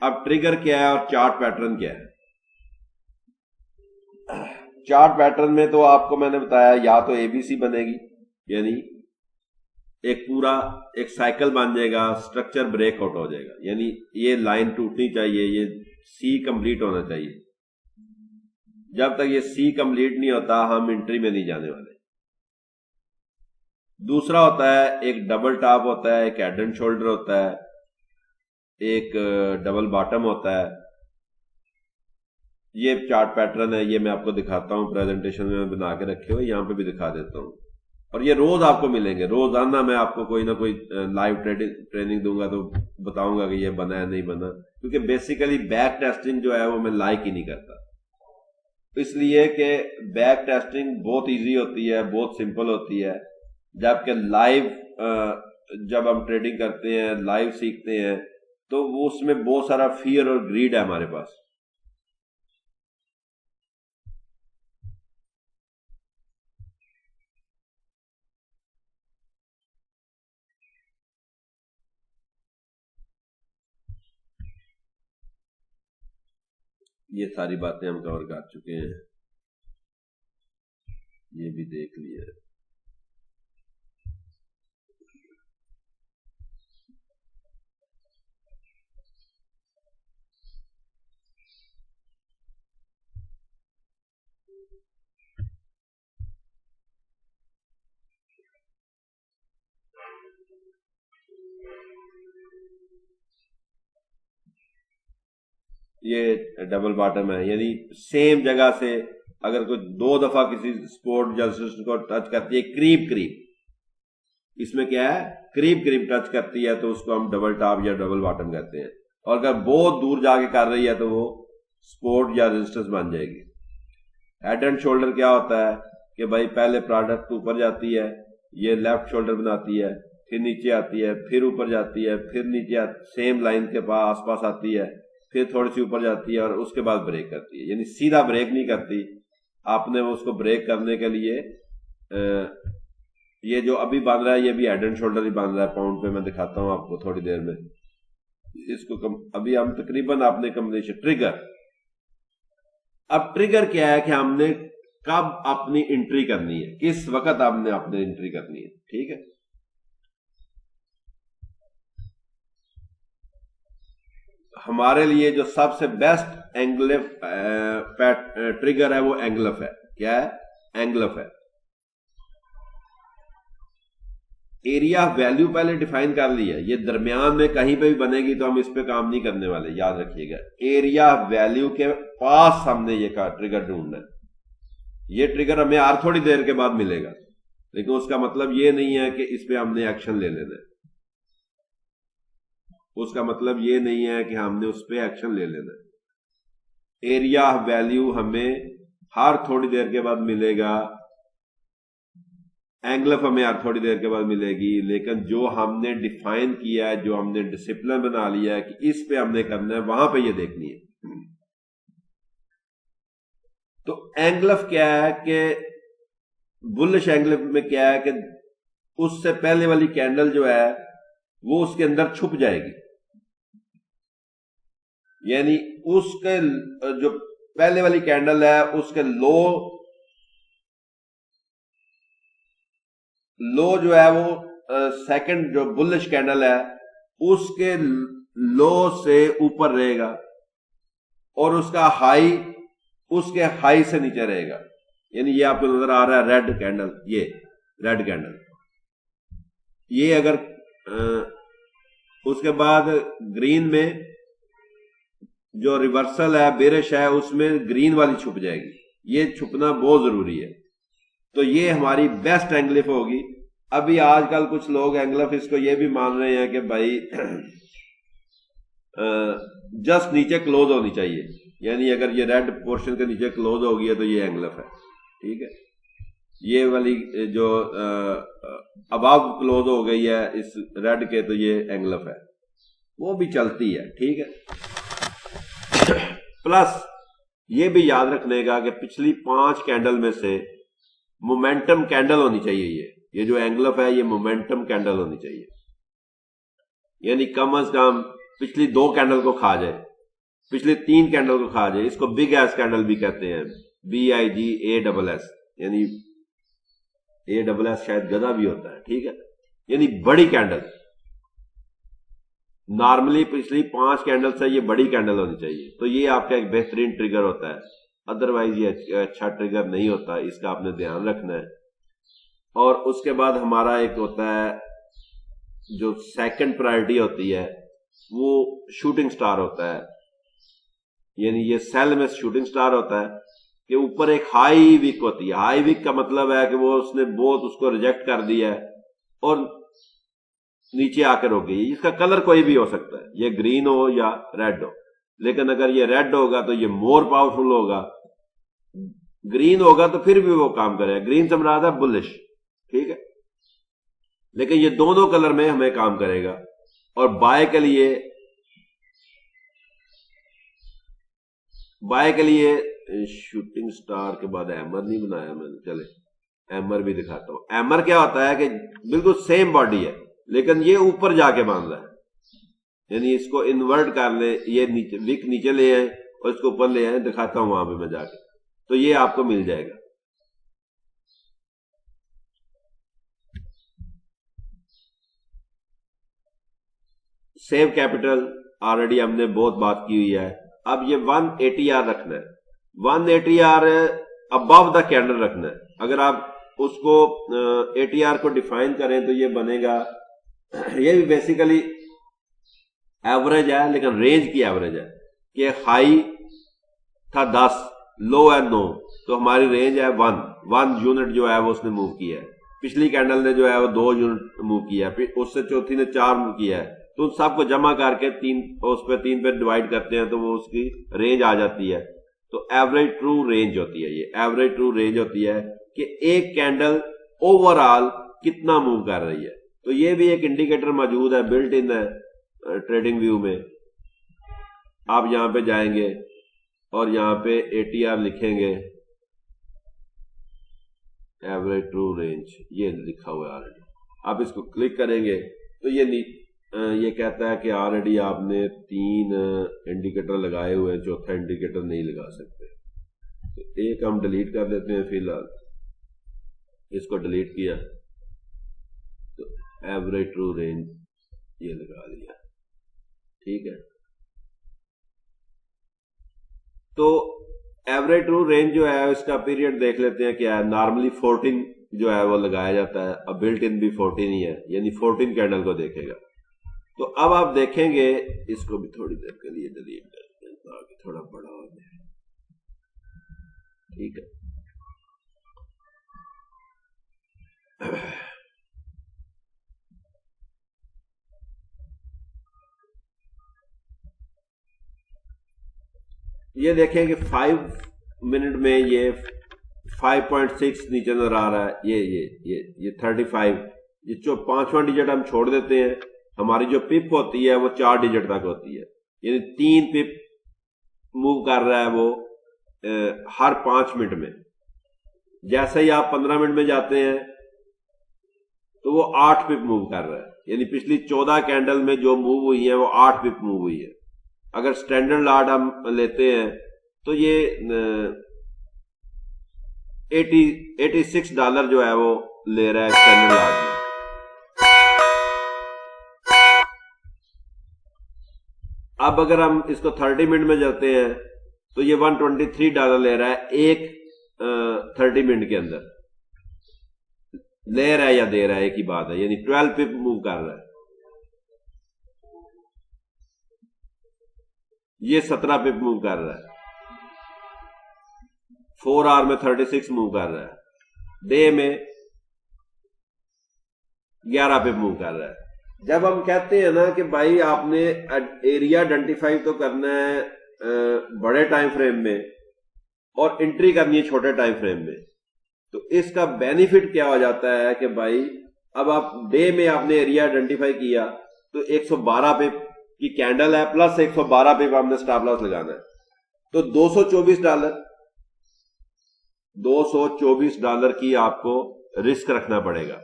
اب ٹریگر کیا ہے اور چارٹ پیٹرن کیا ہے؟ چارٹ پیٹرن میں تو آپ کو میں نے بتایا یا تو اے بی سی بنے گی یعنی ایک پورا ایک سائیکل بن جائے گا اسٹرکچر بریک آؤٹ ہو جائے گا یعنی یہ لائن ٹوٹنی چاہیے یہ سی کمپلیٹ ہونا چاہیے. جب تک یہ سی کمپلیٹ نہیں ہوتا ہم انٹری میں نہیں جانے والے. دوسرا ہوتا ہے ایک ڈبل ٹاپ ہوتا ہے ایک ہیڈ اینڈ شولڈر ہوتا ہے ایک ڈبل باٹم ہوتا ہے. یہ چارٹ پیٹرن ہے یہ میں آپ کو دکھاتا ہوں پریزنٹیشن میں بنا کے رکھے ہوئے یہاں پہ بھی دکھا دیتا ہوں اور یہ روز آپ کو ملیں گے. روزانہ میں آپ کو کوئی نہ کوئی لائیو ٹریننگ دوں گا تو بتاؤں گا کہ یہ بنا ہے نہیں بنا کیونکہ بیسیکلی بیک ٹیسٹنگ جو ہے وہ میں لائک ہی نہیں کرتا اس لیے کہ بیک ٹیسٹنگ بہت ایزی ہوتی ہے بہت سمپل ہوتی ہے جبکہ لائیو جب ہم ٹریڈنگ کرتے ہیں لائیو سیکھتے ہیں تو وہ اس میں بہت سارا فیئر اور گریڈ ہے ہمارے پاس. یہ ساری باتیں ہم کور کر چکے ہیں یہ بھی دیکھ لیا. یہ ڈبل باٹم ہے یعنی سیم جگہ سے اگر کوئی 2 دفعہ کسی سپورٹ یا ریزسٹنس کو ٹچ کرتی ہے قریب اس میں کیا ہے قریب ٹچ کرتی ہے تو اس کو ہم ڈبل ٹاپ یا ڈبل باٹم کہتے ہیں. اور اگر بہت دور جا کے کر رہی ہے تو وہ سپورٹ یا ریزسٹنس بن جائے گی. ہیڈ اینڈ شولڈر کیا ہوتا ہے کہ بھائی پہلے پروڈکٹ اوپر جاتی ہے یہ لیفٹ شولڈر بناتی ہے پھر نیچے آتی ہے پھر اوپر جاتی ہے پھر نیچے سیم لائن کے آس پاس آتی ہے پھر تھوڑی سی اوپر جاتی ہے اور اس کے بعد بریک کرتی ہے یعنی سیدھا بریک نہیں کرتی. آپ نے اس کو بریک کرنے کے لیے یہ جو ابھی باندھ رہا ہے یہ بھی ہیڈ اینڈ شولڈر ہی باندھ رہا ہے پاؤنڈ پہ میں دکھاتا ہوں آپ کو تھوڑی دیر میں. اس کو ابھی ہم تقریباً آپ نے کمبینیشن ٹریگر. اب ٹریگر کیا ہے کہ ہم نے کب اپنی انٹری کرنی ہے کس وقت آپ نے اپنی انٹری کرنی ہے. ٹھیک ہے ہمارے لیے جو سب سے بیسٹ اینگلف ٹریگر ہے وہ اینگلف ہے. کیا ہے؟ اینگلف ہے. ایریا ویلیو پہلے ڈیفائن کر لیا یہ درمیان میں کہیں پہ بھی بنے گی تو ہم اس پہ کام نہیں کرنے والے یاد رکھیے گا. ایریا ویلیو کے پاس ہم نے یہ ٹریگر ڈھونڈنا ہے. یہ ٹریگر ہمیں ہر تھوڑی دیر کے بعد ملے گا لیکن اس کا مطلب یہ نہیں ہے کہ اس پہ ہم نے ایکشن لے لینا ہے. اس کا مطلب یہ نہیں ہے کہ ہم نے اس پہ ایکشن لے لینا ہے. ایریا ویلیو ہمیں ہر تھوڑی دیر کے بعد ملے گا اینگلف ہمیں ہر تھوڑی دیر کے بعد ملے گی لیکن جو ہم نے ڈیفائن کیا ہے جو ہم نے ڈسپلن بنا لیا ہے کہ اس پہ ہم نے کرنا ہے وہاں پہ یہ دیکھنی ہے. تو اینگلف کیا ہے کہ بلش اینگلف میں کیا ہے کہ اس سے پہلے والی کینڈل جو ہے وہ اس کے اندر چھپ جائے گی یعنی اس کے جو پہلے والی کینڈل ہے اس کے لو جو ہے وہ سیکنڈ جو بلش کینڈل ہے اس کے لو سے اوپر رہے گا اور اس کا ہائی اس کے ہائی سے نیچے رہے گا. یعنی یہ آپ کو نظر آ رہا ہے ریڈ کینڈل, یہ ریڈ کینڈل. یہ اگر اس کے بعد گرین میں جو ریورسل ہے بیرش ہے اس میں گرین والی چھپ جائے گی. یہ چھپنا بہت ضروری ہے. تو یہ ہماری بیسٹ اینگلف ہوگی. ابھی آج کل کچھ لوگ اینگلف اس کو یہ بھی مان رہے ہیں کہ بھائی جسٹ نیچے کلوز ہونی چاہیے, یعنی اگر یہ ریڈ پورشن کے نیچے کلوز ہو گیا تو یہ اینگلف ہے. ٹھیک ہے, یہ والی جو اباو کلوز ہو گئی ہے اس ریڈ کے تو یہ اینگلف ہے, وہ بھی چلتی ہے. ٹھیک ہے, پلس یہ بھی یاد رکھنے کا کہ پچھلی 5 کینڈل میں سے مومنٹم کینڈل ہونی چاہیے. یہ جو اینگلف ہے یہ مومنٹم کینڈل ہونی چاہیے, یعنی کم از کم پچھلی 2 کینڈل کو کھا جائے, پچھلی 3 کینڈل کو کھا جائے. اس کو بگ ایس کینڈل بھی کہتے ہیں, BIGASS, یعنی ASS شاید گدھا بھی ہوتا ہے. ٹھیک ہے, یعنی بڑی کینڈل. نارملی پچھلی 5 کینڈل سے یہ بڑی کینڈل ہونی چاہیے. تو یہ آپ کا ایک بہترین ٹریگر ہوتا ہے, ادروائز یہ اچھا ٹریگر نہیں ہوتا. اس کا آپ نے دھیان رکھنا ہے. اور اس کے بعد ہمارا ایک ہوتا ہے جو سیکنڈ پرائرٹی ہوتی ہے وہ شوٹنگ سٹار ہوتا ہے. یعنی یہ سیل میں شوٹنگ سٹار ہوتا ہے کہ اوپر ایک ہائی وک ہوتی ہے. ہائی وک کا مطلب ہے کہ وہ اس نے بہت اس کو ریجیکٹ کر دیا ہے اور نیچے آ کے روک گئی. اس کا کلر کوئی بھی ہو سکتا ہے, یہ گرین ہو یا ریڈ ہو, لیکن اگر یہ ریڈ ہوگا تو یہ مور پاورفل ہوگا. گرین ہوگا تو پھر بھی وہ کام کرے گا. گرین سے مراد ہے بلش. ٹھیک ہے, لیکن یہ دونوں کلر میں ہمیں کام کرے گا. اور بائی کے لیے شوٹنگ سٹار کے بعد ایمر نہیں بنایا میں نے, چلے ایمر بھی دکھاتا ہوں. ایمر کیا ہوتا ہے کہ بالکل سیم باڈی ہے لیکن یہ اوپر جا کے باندھ رہا ہے, یعنی اس کو انورٹ کر لے, یہ نیچے وک نیچے لے آئے اور اس کو اوپر لے آئے. دکھاتا ہوں وہاں پہ میں جا کے, تو یہ آپ کو مل جائے گا. سیو کیپٹل آلریڈی ہم نے بہت بات کی ہوئی ہے. اب یہ 180R رکھنا ہے. 180R ابو دا کینڈل رکھنا ہے. اگر آپ اس کو 80R کو ڈیفائن کریں تو یہ بنے گا, یہ بھی بیسیکلی ایوریج ہے لیکن رینج کی ایوریج ہے کہ ہائی تھا 10, لو ہے 9, تو ہماری رینج ہے 1 یونٹ جو ہے وہ اس نے موو کیا ہے. پچھلی کینڈل نے جو ہے وہ 2 یونٹ موو کیا ہے, پھر اس سے چوتھی نے 4 موو کیا ہے. تو ان سب کو جمع کر کے 3 پہ ڈیوائڈ کرتے ہیں تو وہ اس کی رینج آ جاتی ہے. تو ایوریج ٹرو رینج ہوتی ہے. یہ ایوریج ٹرو رینج ہوتی ہے کہ ایک کینڈل اوور آل کتنا موو کر رہی ہے. تو یہ بھی ایک انڈیکیٹر موجود ہے, بلٹ ان ہے ٹریڈنگ ویو میں. آپ یہاں پہ جائیں گے اور یہاں پہ 80R لکھیں گے, ایوریج ٹرو رینج یہ لکھا ہوا ہے آلریڈی. آپ اس کو کلک کریں گے تو یہ کہتا ہے کہ آلریڈی آپ نے 3 انڈیکیٹر لگائے ہوئے ہیں, چوتھا انڈیکیٹر نہیں لگا سکتے. تو ایک ہم ڈیلیٹ کر دیتے ہیں فی الحال. اس کو ڈیلیٹ کیا تو ایوریج ٹرو رینج یہ لگا دیا. ٹھیک ہے, تو ایوریج ٹرو رینج جو ہے اس کا پیریڈ دیکھ لیتے ہیں کیا ہے. نارملی 14 جو ہے وہ لگایا جاتا ہے. اب بلٹ ان بھی 14 ہی ہے, یعنی 14 کینڈل کو دیکھے گا. تو اب آپ دیکھیں گے, اس کو بھی تھوڑی دیر کے لیے ڈیلیٹ کرتے ہیں تاکہ تھوڑا بڑا ہو جائے. ٹھیک ہے, یہ دیکھیں کہ 5 منٹ میں یہ 5.6 نیچے نظر آ رہا ہے. یہ 35, یہ جو 5واں ڈیجٹ ہم چھوڑ دیتے ہیں. ہماری جو پپ ہوتی ہے وہ 4 ڈیجٹ تک ہوتی ہے, یعنی 3 پپ موو کر رہا ہے وہ ہر 5 منٹ میں. جیسے ہی آپ 15 منٹ میں جاتے ہیں تو وہ 8 پپ موو کر رہا ہے, یعنی پچھلی 14 کینڈل میں جو موو ہوئی ہیں وہ 8 پپ موو ہوئی ہے. اگر اسٹینڈرڈ لاٹ ہم لیتے ہیں تو یہ $86 جو ہے وہ لے رہا ہے اسٹینڈرڈ لاٹ میں. اب اگر ہم اس کو 30 منٹ میں جاتے ہیں تو یہ $123 لے رہا ہے ایک 30 منٹ کے اندر. لے رہا ہے یا دے رہا ہے ایک ہی بات ہے, یعنی 12 پپ موو کر رہا ہے. یہ 17 پپ موو کر رہا ہے. 4 آور میں 36 موو کر رہا ہے. ڈے میں 11 پپ موو کر رہا ہے. جب ہم کہتے ہیں نا کہ بھائی آپ نے ایریا آئیڈینٹیفائی تو کرنا ہے بڑے ٹائم فریم میں اور انٹری کرنی ہے چھوٹے ٹائم فریم میں, تو اس کا بینیفٹ کیا ہو جاتا ہے کہ بھائی اب آپ ڈے میں آپ نے ایریا آئیڈینٹیفائی کیا تو 112 پپ کی کینڈل ہے پلس 112 پپ آپ نے اسٹاپ لاس لگانا ہے, تو $224 کی آپ کو رسک رکھنا پڑے گا.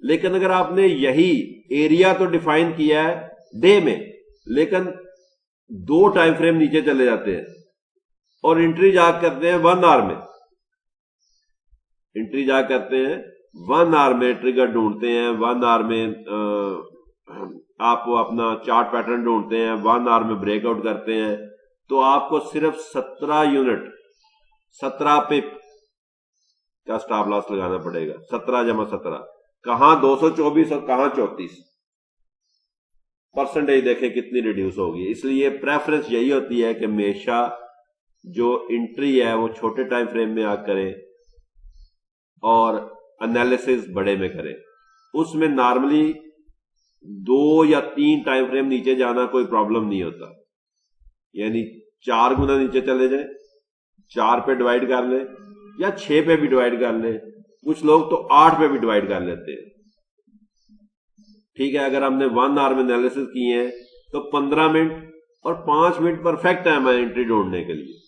لیکن اگر آپ نے یہی ایریا تو ڈیفائن کیا ہے ڈے میں, لیکن 2 ٹائم فریم نیچے چلے جاتے ہیں اور انٹری جا کرتے ہیں 1 آور میں, انٹری جا کرتے ہیں 1 آور میں, ٹریگر ڈھونڈتے ہیں 1 آور میں, آپ اپنا چارٹ پیٹرن ڈھونڈتے ہیں 1 آور میں, بریک آؤٹ کرتے ہیں, تو آپ کو صرف 17 یونٹ 17 پپ کا سٹاپ لاس لگانا پڑے گا. 17 جمع 17 کہاں 224 اور کہاں 34 پرسنٹیج دیکھیں کتنی ریڈیوس ہوگی. اس لیے پریفرنس یہی ہوتی ہے کہ ہمیشہ جو انٹری ہے وہ چھوٹے ٹائم فریم میں آ کرے اور انالیسز بڑے میں کرے. اس میں نارملی 2 یا 3 ٹائم فریم نیچے جانا کوئی پرابلم نہیں ہوتا, یعنی 4 گنا نیچے چلے جائیں, 4 پہ ڈیوائڈ کر لیں یا 6 پہ بھی ڈیوائڈ کر لیں, کچھ لوگ تو 8 پہ بھی ڈیوائڈ کر لیتے ہیں. ٹھیک ہے, اگر ہم نے 1 آور میں انالیسز کیے ہیں تو 15 منٹ اور 5 منٹ پرفیکٹ ٹائم ہے انٹری ڈھونڈنے کے لیے.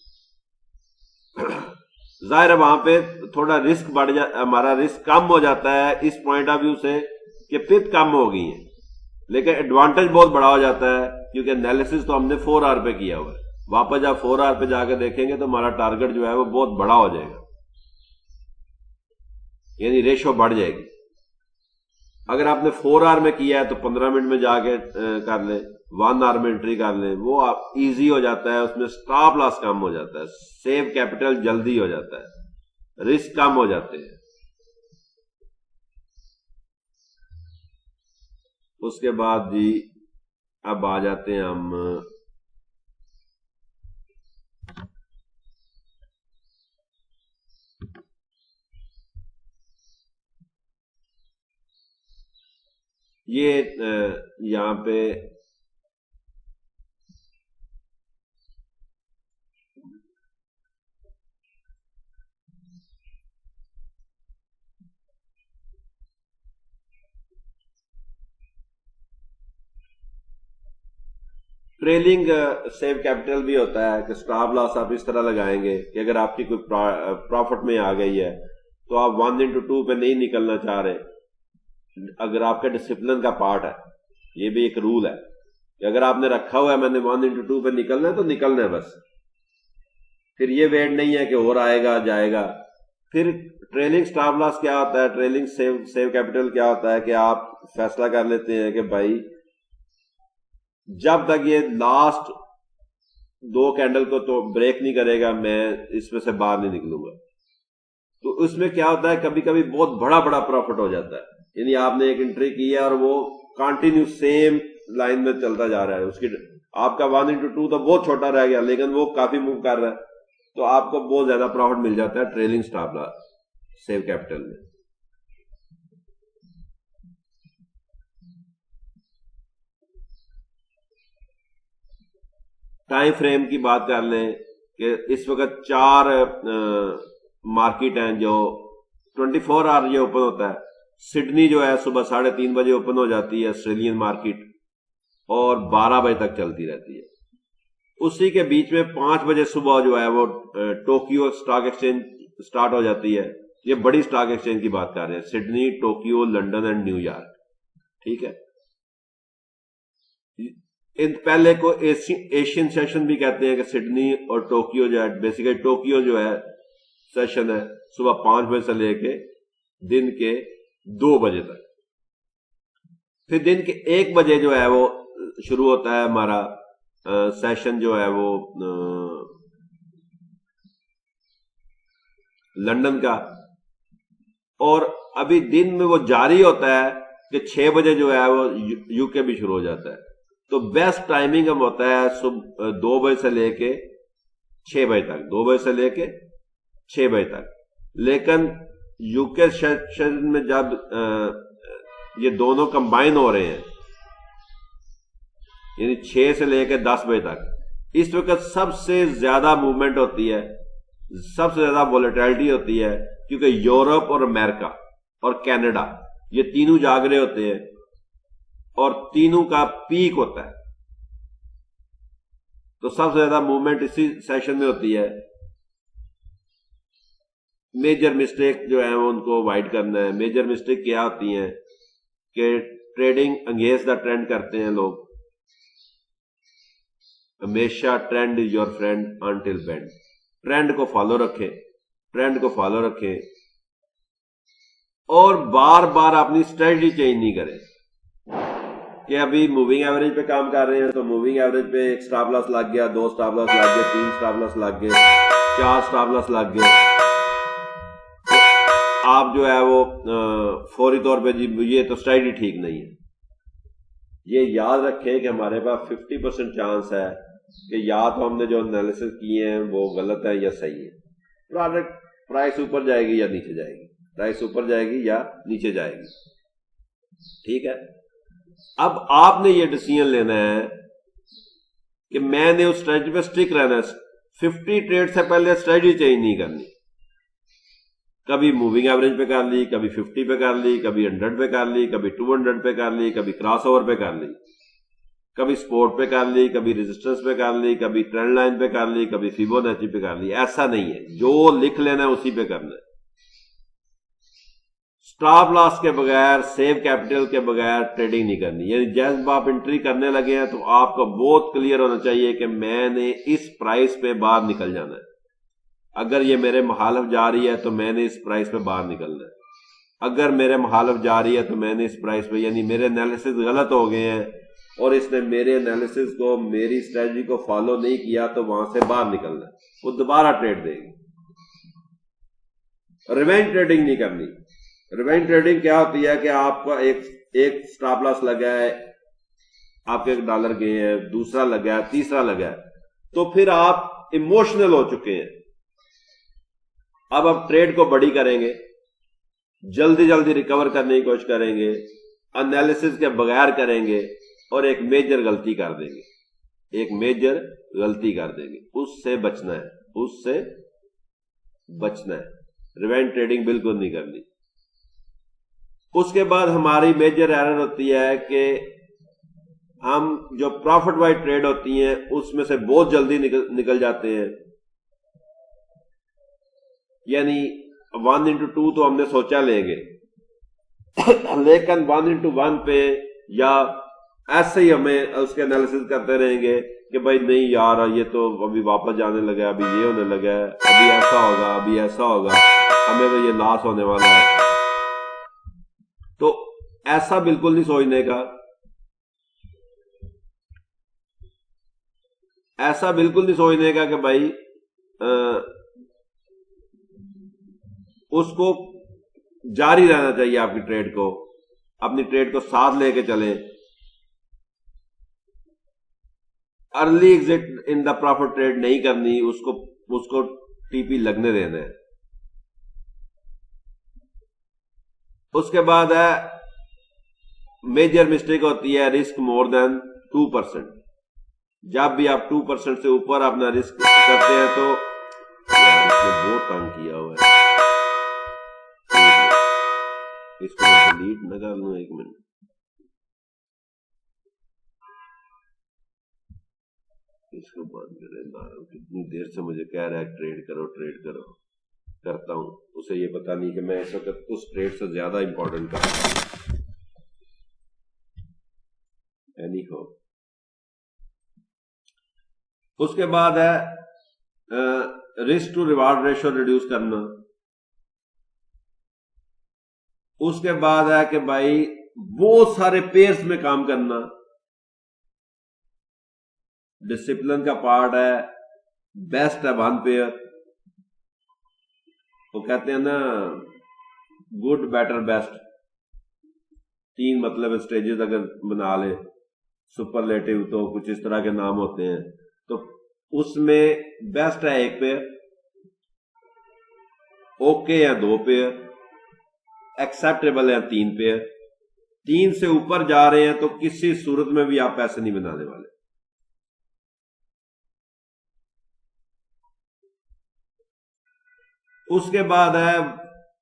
ظاہر ہے وہاں پہ تھوڑا رسک بڑھ ہمارا رسک کم ہو جاتا ہے اس پوائنٹ آف ویو سے کہ پپ کم ہو گئی ہیں, لیکن ایڈوانٹیج بہت بڑا ہو جاتا ہے کیونکہ انالیسز تو ہم نے 4 آور پہ کیا ہوا ہے. واپس جب 4 آور پہ جا کے دیکھیں گے تو ہمارا ٹارگٹ جو ہے وہ بہت بڑا ہو جائے گا, یعنی ریشو بڑھ جائے گی. اگر آپ نے 4 آور میں کیا ہے تو 15 منٹ میں جا کے کر لیں, 1 آور میں انٹری کر لیں, وہ آپ ایزی ہو جاتا ہے, اس میں سٹاپ لاس کم ہو جاتا ہے, سیو کیپٹل جلدی ہو جاتا ہے, رسک کم ہو جاتے ہیں. اس کے بعد جی اب آ جاتے ہیں ہم یہ یہاں پہ ٹریلنگ سیو کیپٹل بھی ہوتا ہے کہ سٹاپ لاس آپ اس طرح لگائیں گے کہ اگر آپ کی کوئی پروفٹ میں آ گئی ہے تو آپ 1:2 پہ نہیں نکلنا چاہ رہے. اگر آپ کے ڈسپلن کا پارٹ ہے, یہ بھی ایک رول ہے کہ اگر آپ نے رکھا ہوا ہے میں نے 1:2 پہ نکلنا ہے تو نکلنا ہے بس, پھر یہ ویٹ نہیں ہے کہ اور آئے گا جائے گا. پھر ٹریلنگ سٹاپ لاس کیا ہوتا ہے, ٹریلنگ سیو کیپٹل کیا ہوتا ہے کہ آپ فیصلہ کر لیتے ہیں کہ بھائی جب تک یہ لاسٹ 2 کینڈل کو تو بریک نہیں کرے گا میں اس میں سے باہر نہیں نکلوں گا. تو اس میں کیا ہوتا ہے کبھی کبھی بہت بڑا پروفٹ ہو جاتا ہے, یعنی آپ نے ایک انٹری کی ہے اور وہ کنٹینیو سیم لائن میں چلتا جا رہا ہے, اس کی آپ کا 1:2 تو بہت چھوٹا رہ گیا لیکن وہ کافی موو کر رہا ہے, تو آپ کو بہت زیادہ پروفٹ مل جاتا ہے ٹریلنگ سٹاپ لاس سیو کیپٹل میں. ٹائم فریم کی بات کر لیں کہ اس وقت 4 مارکیٹ ہیں جو 24 آور یہ اوپن ہوتا ہے. سڈنی جو ہے صبح 3:30 بجے اوپن ہو جاتی ہے آسٹریلین مارکیٹ اور 12 بجے تک چلتی رہتی ہے. اسی کے بیچ میں 5 بجے صبح جو ہے وہ ٹوکیو اسٹاک ایکسچینج سٹارٹ ہو جاتی ہے. یہ بڑی اسٹاک ایکسچینج کی بات کر رہے ہیں, Sydney, Tokyo, London and new York. ٹھیک ہے, ان پہلے کو ایشین سیشن بھی کہتے ہیں کہ سڈنی اور ٹوکیو جو ہے، بیسیکلی ٹوکیو جو ہے سیشن ہے صبح 5 بجے سے لے کے دن کے 2 بجے تک. پھر دن کے 1 بجے جو ہے وہ شروع ہوتا ہے ہمارا سیشن جو ہے وہ لندن کا، اور ابھی دن میں وہ جاری ہوتا ہے کہ 6 بجے جو ہے وہ یو کے بھی شروع ہو جاتا ہے. تو بیسٹ ٹائمنگ ہم ہوتا ہے صبح 2 بجے سے لے کے 6 بجے تک، 2 بجے سے لے کے 6 بجے تک. لیکن یو کے سیشن میں جب یہ دونوں کمبائن ہو رہے ہیں، یعنی 6 سے لے کے 10 بجے تک، اس وقت سب سے زیادہ موومنٹ ہوتی ہے، سب سے زیادہ وولیٹیلٹی ہوتی ہے، کیونکہ یورپ اور امریکہ اور کینیڈا یہ تینوں جاگ رہے ہوتے ہیں اور تینوں کا پیک ہوتا ہے. تو سب سے زیادہ موومنٹ اسی سیشن میں ہوتی ہے. میجر مسٹیک جو ہیں ان کو اوائڈ کرنا ہے. میجر مسٹیک کیا ہوتی ہیں کہ ٹریڈنگ انگیز دا ٹرینڈ کرتے ہیں لوگ. ہمیشہ trend is your friend until bend. Trend کو فالو رکھیں، ٹرینڈ کو فالو رکھیں، اور بار بار اپنی اسٹریٹجی چینج نہیں کریں کہ ابھی موونگ ایوریج پہ کام کر رہے ہیں تو موونگ ایوریج پہ 1 سٹاپ لاس لگ گیا، 2 سٹاپ لاس لگ گئے، 3 سٹاپ لاس لگ گئے، 4 سٹاپ لاس لگ گئے. آپ جو ہے وہ فوری طور پہ جی یہ تو اسٹریٹجی ٹھیک نہیں ہے. یہ یاد رکھیں کہ ہمارے پاس 50% چانس ہے کہ یا تو ہم نے جو انالیسس کیے ہیں وہ غلط ہے یا صحیح ہے. پروڈکٹ پرائس اوپر جائے گی یا نیچے جائے گی، پرائس اوپر جائے گی یا نیچے جائے گی. ٹھیک ہے. اب آپ نے یہ ڈیسیژن لینا ہے کہ میں نے اس اسٹریٹجی پہ اسٹک رہنا ہے. 50 ٹریڈ سے پہلے اسٹریٹجی چینج نہیں کرنی. کبھی موونگ ایوریج پہ کر لی، کبھی 50 پہ کر لی، کبھی 100 پہ کر لی، کبھی 200 پہ کر لی، کبھی کراس اوور پہ کر لی، کبھی سپورٹ پہ کر لی، کبھی ریزسٹنس پہ کر لی، کبھی ٹرینڈ لائن پہ کر لی، کبھی فیبونیچی پہ کر لی. ایسا نہیں ہے. جو لکھ لینا ہے اسی پہ کرنا ہے. سٹاپ لاس کے بغیر، سیو کیپٹل کے بغیر ٹریڈنگ نہیں کرنی. یعنی جب آپ انٹری کرنے لگے ہیں تو آپ کو بہت کلیئر ہونا چاہیے کہ میں نے اس پرائس پہ باہر نکل جانا ہے. اگر یہ میرے مخالف جا رہی ہے تو میں نے اس پرائس پہ باہر نکلنا ہے. اگر میرے مخالف جا رہی ہے تو میں نے اس پرائس پہ، یعنی میرے انالیسز غلط ہو گئے ہیں اور اس نے میرے انالیسز کو، میری اسٹریٹجی کو فالو نہیں کیا تو وہاں سے باہر نکلنا ہے. وہ دوبارہ ٹریڈ دے گی. ریونج ٹریڈنگ نہیں کرنی. ریونج ٹریڈنگ کیا ہوتی ہے کہ آپ کا ایک سٹاپ لاس لگا ہے، آپ کے $1 گئے ہیں، دوسرا لگا ہے، تیسرا لگا ہے، تو پھر آپ ایموشنل ہو چکے ہیں. اب آپ ٹریڈ کو بڑی کریں گے، جلدی جلدی ریکور کرنے کی کوشش کریں گے، انالیسس کے بغیر کریں گے اور ایک میجر غلطی کر دیں گے. ایک میجر غلطی کر دیں گے. اس سے بچنا ہے، اس سے بچنا ہے. ریونج ٹریڈنگ بالکل نہیں کرنی. اس کے بعد ہماری میجر ایرر ہوتی ہے کہ ہم جو پروفٹ وائز ٹریڈ ہوتی ہیں اس میں سے بہت جلدی نکل جاتے ہیں. یعنی 1:2 تو ہم نے سوچا لیں گے، لیکن 1:1 پہ یا ایسے ہی ہمیں اس کے انالیسس کرتے رہیں گے کہ بھائی نہیں یار یہ تو ابھی واپس جانے لگا، ابھی یہ ہونے لگا ہے، ابھی ایسا ہوگا، ابھی ایسا ہوگا، ہمیں تو یہ لاس ہونے والا ہے. تو ایسا بالکل نہیں سوچنے کا. ایسا بالکل نہیں سوچنے کا کہ بھائی اس کو جاری رہنا چاہیے. آپ کی ٹریڈ کو، اپنی ٹریڈ کو ساتھ لے کے چلیں. Early exit in the profit trade نہیں کرنی. اس کو ٹی پی لگنے دینا ہے. اس کے بعد ہے میجر مسٹیک ہوتی ہے رسک مور دین 2%. جب بھی آپ 2% سے اوپر اپنا رسک کرتے ہیں تو اس نے بہت تنگ کیا ہوا ہے. اس کو ڈیلیٹ نہ کر لوں. 1 منٹ. اس کو بند کرے. کتنی دیر سے مجھے کہہ رہا ہے ٹریڈ کرو ٹریڈ کرو. کرتا ہوں. اسے یہ پتا نہیں کہ میں اس وقت اس ٹریڈ سے زیادہ امپورٹنٹ کرتا ہوں. اینی ہو اس کے بعد ہے risk to reward ratio reduce کرنا. اس کے بعد ہے کہ بھائی بہت سارے پیئرز میں کام کرنا. ڈسپلن کا پارٹ ہے بیسٹ ہے 1 پیئر. وہ کہتے ہیں نا گڈ بیٹر بیسٹ، 3 مطلب اسٹیجز اگر بنا لے، سپرلیٹو تو کچھ اس طرح کے نام ہوتے ہیں. تو اس میں بیسٹ ہے 1 پیئر، اوکے ہے 2 پیئر، ایکسیپٹیبل ہے 3 پیئر. 3 سے اوپر جا رہے ہیں تو کسی صورت میں بھی آپ پیسے نہیں بنانے والے. اس کے بعد ہے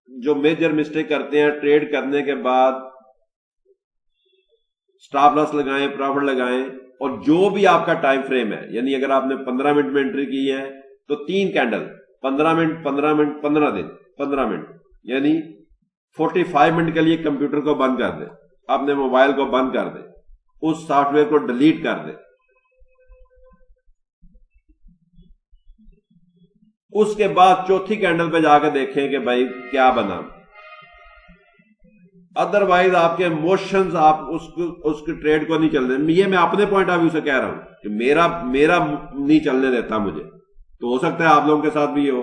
جو میجر مسٹیک کرتے ہیں ٹریڈ کرنے کے بعد، سٹاپ لاس لگائیں، پروفٹ لگائیں، اور جو بھی آپ کا ٹائم فریم ہے، یعنی اگر آپ نے 15 منٹ میں انٹری کی ہے تو 3 کینڈل، 15 منٹ 15 منٹ 15 دن 15 منٹ، یعنی 45 منٹ کے لیے کمپیوٹر کو بند کر دیں، اپنے موبائل کو بند کر دیں، اس سافٹ ویئر کو ڈیلیٹ کر دیں. اس کے بعد چوتھی کینڈل پہ جا کے دیکھیں کہ بھائی کیا بنا. ادروائز آپ کے ایموشنز آپ اس کے ٹریڈ کو نہیں چلنے. یہ میں اپنے پوائنٹ آف ویو سے کہہ رہا ہوں کہ میرا نہیں چلنے دیتا مجھے. تو ہو سکتا ہے آپ لوگوں کے ساتھ بھی یہ ہو،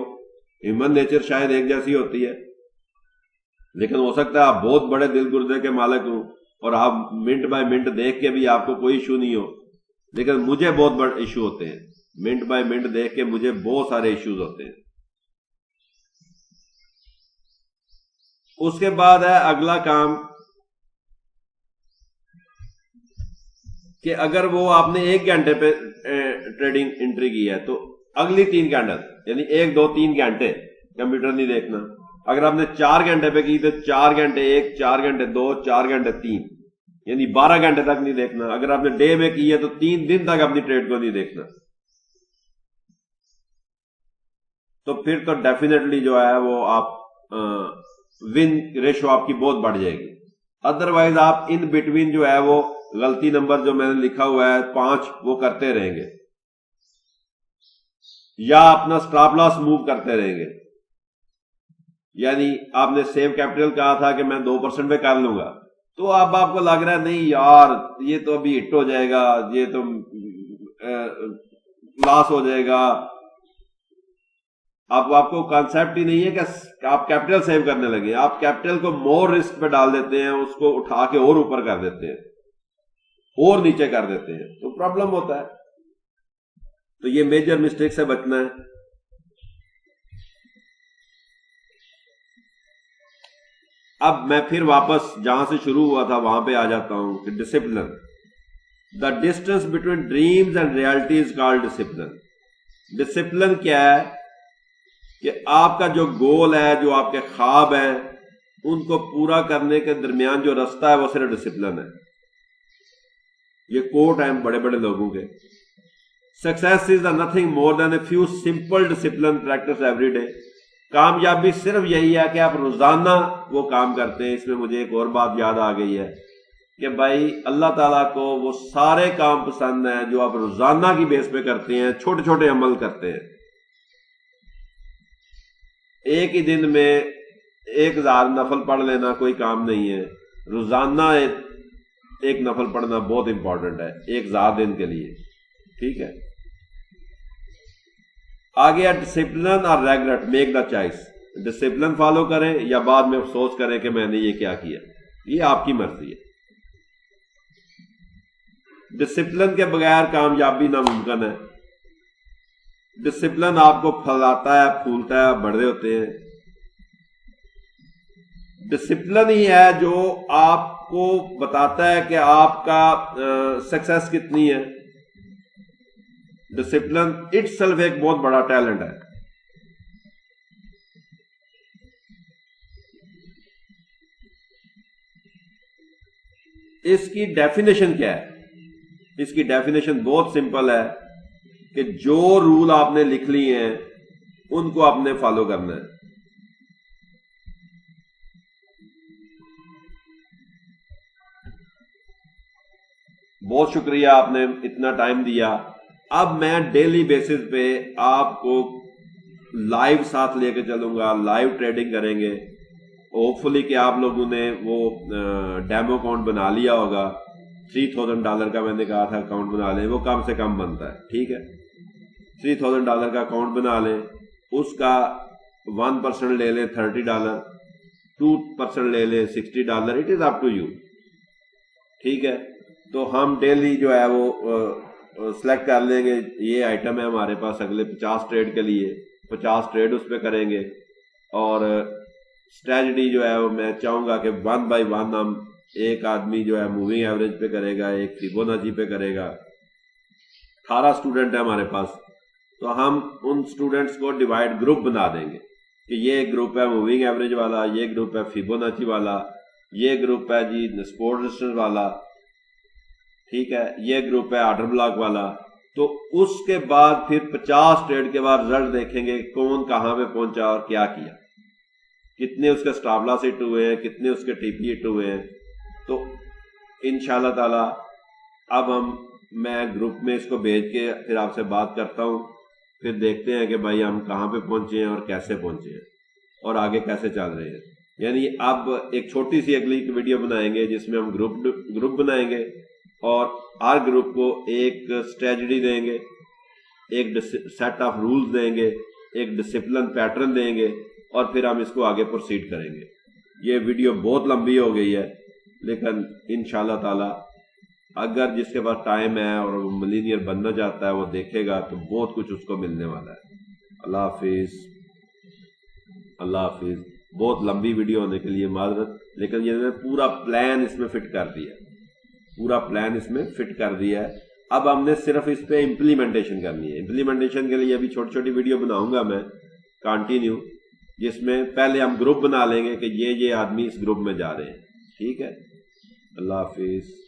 ہیومن نیچر شاید ایک جیسی ہوتی ہے، لیکن ہو سکتا ہے آپ بہت بڑے دل گردے کے مالک ہوں اور آپ منٹ بائی منٹ دیکھ کے بھی آپ کو کوئی ایشو نہیں ہو. لیکن مجھے بہت بڑے ایشو ہوتے ہیں، منٹ بائی منٹ دیکھ کے مجھے بہت سارے ایشوز ہوتے ہیں. اس کے بعد ہے اگلا کام کہ اگر وہ آپ نے 1 گھنٹے پہ ٹریڈنگ انٹری کی ہے تو اگلی 3 کینڈل، یعنی 1 2 3 گھنٹے کمپیوٹر نہیں دیکھنا. اگر آپ نے 4 گھنٹے پہ کی تو 4 گھنٹے 1، 4 گھنٹے 2، 4 گھنٹے 3، یعنی 12 گھنٹے تک نہیں دیکھنا. اگر آپ نے ڈے میں کی ہے تو 3 دن تک اپنی ٹریڈ کو نہیں دیکھنا. تو پھر تو ڈیفینیٹلی جو ہے وہ آپ ون ریشو آپ کی بہت بڑھ جائے گی. ادروائز آپ ان بٹوین جو ہے وہ غلطی نمبر جو میں نے لکھا ہوا ہے 5 وہ کرتے رہیں گے، یا اپنا سٹاپ لاس موو کرتے رہیں گے. یعنی آپ نے سیو کیپٹل کہا تھا کہ میں 2% پہ کر لوں گا، تو اب آپ کو لگ رہا ہے نہیں یار یہ تو ابھی ہٹ ہو جائے گا، یہ تو لاس ہو جائے گا. آپ کو کانسیپٹ ہی نہیں ہے کہ آپ کیپٹل سیو کرنے لگے. آپ کیپٹل کو مور رسک پہ ڈال دیتے ہیں، اس کو اٹھا کے اور اوپر کر دیتے ہیں اور نیچے کر دیتے ہیں، تو پرابلم ہوتا ہے. تو یہ میجر مسٹیک سے بچنا ہے. اب میں پھر واپس جہاں سے شروع ہوا تھا وہاں پہ آ جاتا ہوں کہ discipline. The distance between dreams and reality is called discipline. Discipline کیا ہے کہ آپ کا جو گول ہے، جو آپ کے خواب ہیں، ان کو پورا کرنے کے درمیان جو رستہ ہے وہ صرف ڈسپلن ہے. یہ کوٹ ہیں بڑے بڑے لوگوں کے. Success is nothing more than a few simple discipline practice every day. کامیابی صرف یہی ہے کہ آپ روزانہ وہ کام کرتے ہیں. اس میں مجھے ایک اور بات یاد آ گئی ہے کہ بھائی اللہ تعالیٰ کو وہ سارے کام پسند ہیں جو آپ روزانہ کی بیس پہ کرتے ہیں، چھوٹے چھوٹے عمل کرتے ہیں. ایک ہی دن میں 1000 نفل پڑھ لینا کوئی کام نہیں ہے. روزانہ ایک نفل پڑھنا بہت امپورٹنٹ ہے 1000 دن کے لیے. ٹھیک ہے. آگے ڈسپلن اور regret, make the choice. Discipline follow کریں یا بعد میں افسوس کریں کہ میں نے یہ کیا کیا، یہ آپ کی مرضی ہے. ڈسپلن کے بغیر کامیابی ناممکن ہے. ڈسپلن آپ کو پھلاتا ہے، پھولتا ہے، بڑے ہوتے ہیں. ڈسپلن ہی ہے جو آپ کو بتاتا ہے کہ آپ کا سکسیس کتنی ہے. ڈسپلن اٹ سیلف ایک بہت بڑا ٹیلنٹ ہے. اس کی ڈیفینیشن کیا ہے؟ اس کی ڈیفینیشن بہت سمپل ہے کہ جو رول آپ نے لکھ لی ہیں ان کو آپ نے فالو کرنا ہے. بہت شکریہ آپ نے اتنا ٹائم دیا. اب میں ڈیلی بیسس پہ آپ کو لائیو ساتھ لے کے چلوں گا, لائیو ٹریڈنگ کریں گے. ہوپ فلی کہ آپ لوگوں نے وہ ڈیمو اکاؤنٹ بنا لیا ہوگا. $3000 کا میں نے کہا تھا اکاؤنٹ بنا لیں, وہ کم سے کم بنتا ہے. ٹھیک ہے, $3000 کا اکاؤنٹ بنا لیں, اس کا 1% لے لیں $30, 2% لے لیں $60. It is up to you. ٹھیک ہے, تو ہم ڈیلی جو ہے وہ سلیکٹ کر لیں گے, یہ آئٹم ہے ہمارے پاس اگلے 50 ٹریڈ کے لیے, 50 ٹریڈ اس پہ کریں گے. اور اسٹریٹجی جو ہے وہ میں چاہوں گا کہ 1 by 1 ہم, ایک آدمی جو ہے موونگ ایوریج پہ کرے گا, ایک فیبوناچی پہ کرے گا. 18 اسٹوڈنٹ ہیں ہمارے پاس, تو ہم ان اسٹوڈنٹس کو ڈیوائڈ گروپ بنا دیں گے کہ یہ گروپ ہے موونگ ایوریج والا, یہ گروپ ہے فیبوناچی والا, یہ گروپ ہے جی سپورٹ ریزسٹنس والا. ٹھیک ہے, یہ گروپ ہے آرڈر بلاک والا. تو اس کے بعد پھر 50 ٹریڈ کے بعد رزلٹ دیکھیں گے کون کہاں پہ پہنچا اور کیا کیا, کتنے اس کے اسٹاپ لاس ہٹ ہوئے ہیں, کتنے اس کے ٹی پی ہٹ ہوئے ہیں. تو انشاءاللہ تعالی اب میں گروپ میں اس کو بھیج کے پھر آپ سے بات کرتا ہوں, پھر دیکھتے ہیں کہ بھائی ہم کہاں پہ پہنچے ہیں اور کیسے پہنچے ہیں اور آگے کیسے چل رہے ہیں. یعنی اب ایک چھوٹی سی اگلی ویڈیو بنائیں گے جس میں ہم گروپ بنائیں گے اور ہر گروپ کو ایک اسٹریٹجی دیں گے, ایک سیٹ آف رولز دیں گے, ایک ڈسپلن پیٹرن دیں گے, اور پھر ہم اس کو آگے پروسیڈ کریں گے. یہ ویڈیو بہت لمبی ہو گئی ہے, لیکن انشاءاللہ تعالی اگر جس کے پاس ٹائم ہے اور وہ ملینئر بننا چاہتا ہے وہ دیکھے گا تو بہت کچھ اس کو ملنے والا ہے. اللہ حافظ, اللہ حافظ. بہت لمبی ویڈیو ہونے کے لیے معذرت, لیکن یہ میں پورا پلان اس میں فٹ کر دیا, پورا پلان اس میں فٹ کر دیا ہے. اب ہم نے صرف اس پہ امپلیمنٹیشن کرنی ہے. امپلیمنٹیشن کے لیے ابھی چھوٹی چھوٹی ویڈیو بناؤں گا میں کنٹینیو, جس میں پہلے ہم گروپ بنا لیں گے کہ یہ آدمی اس گروپ میں جا رہے ہیں. ٹھیک ہے, اللہ حافظ.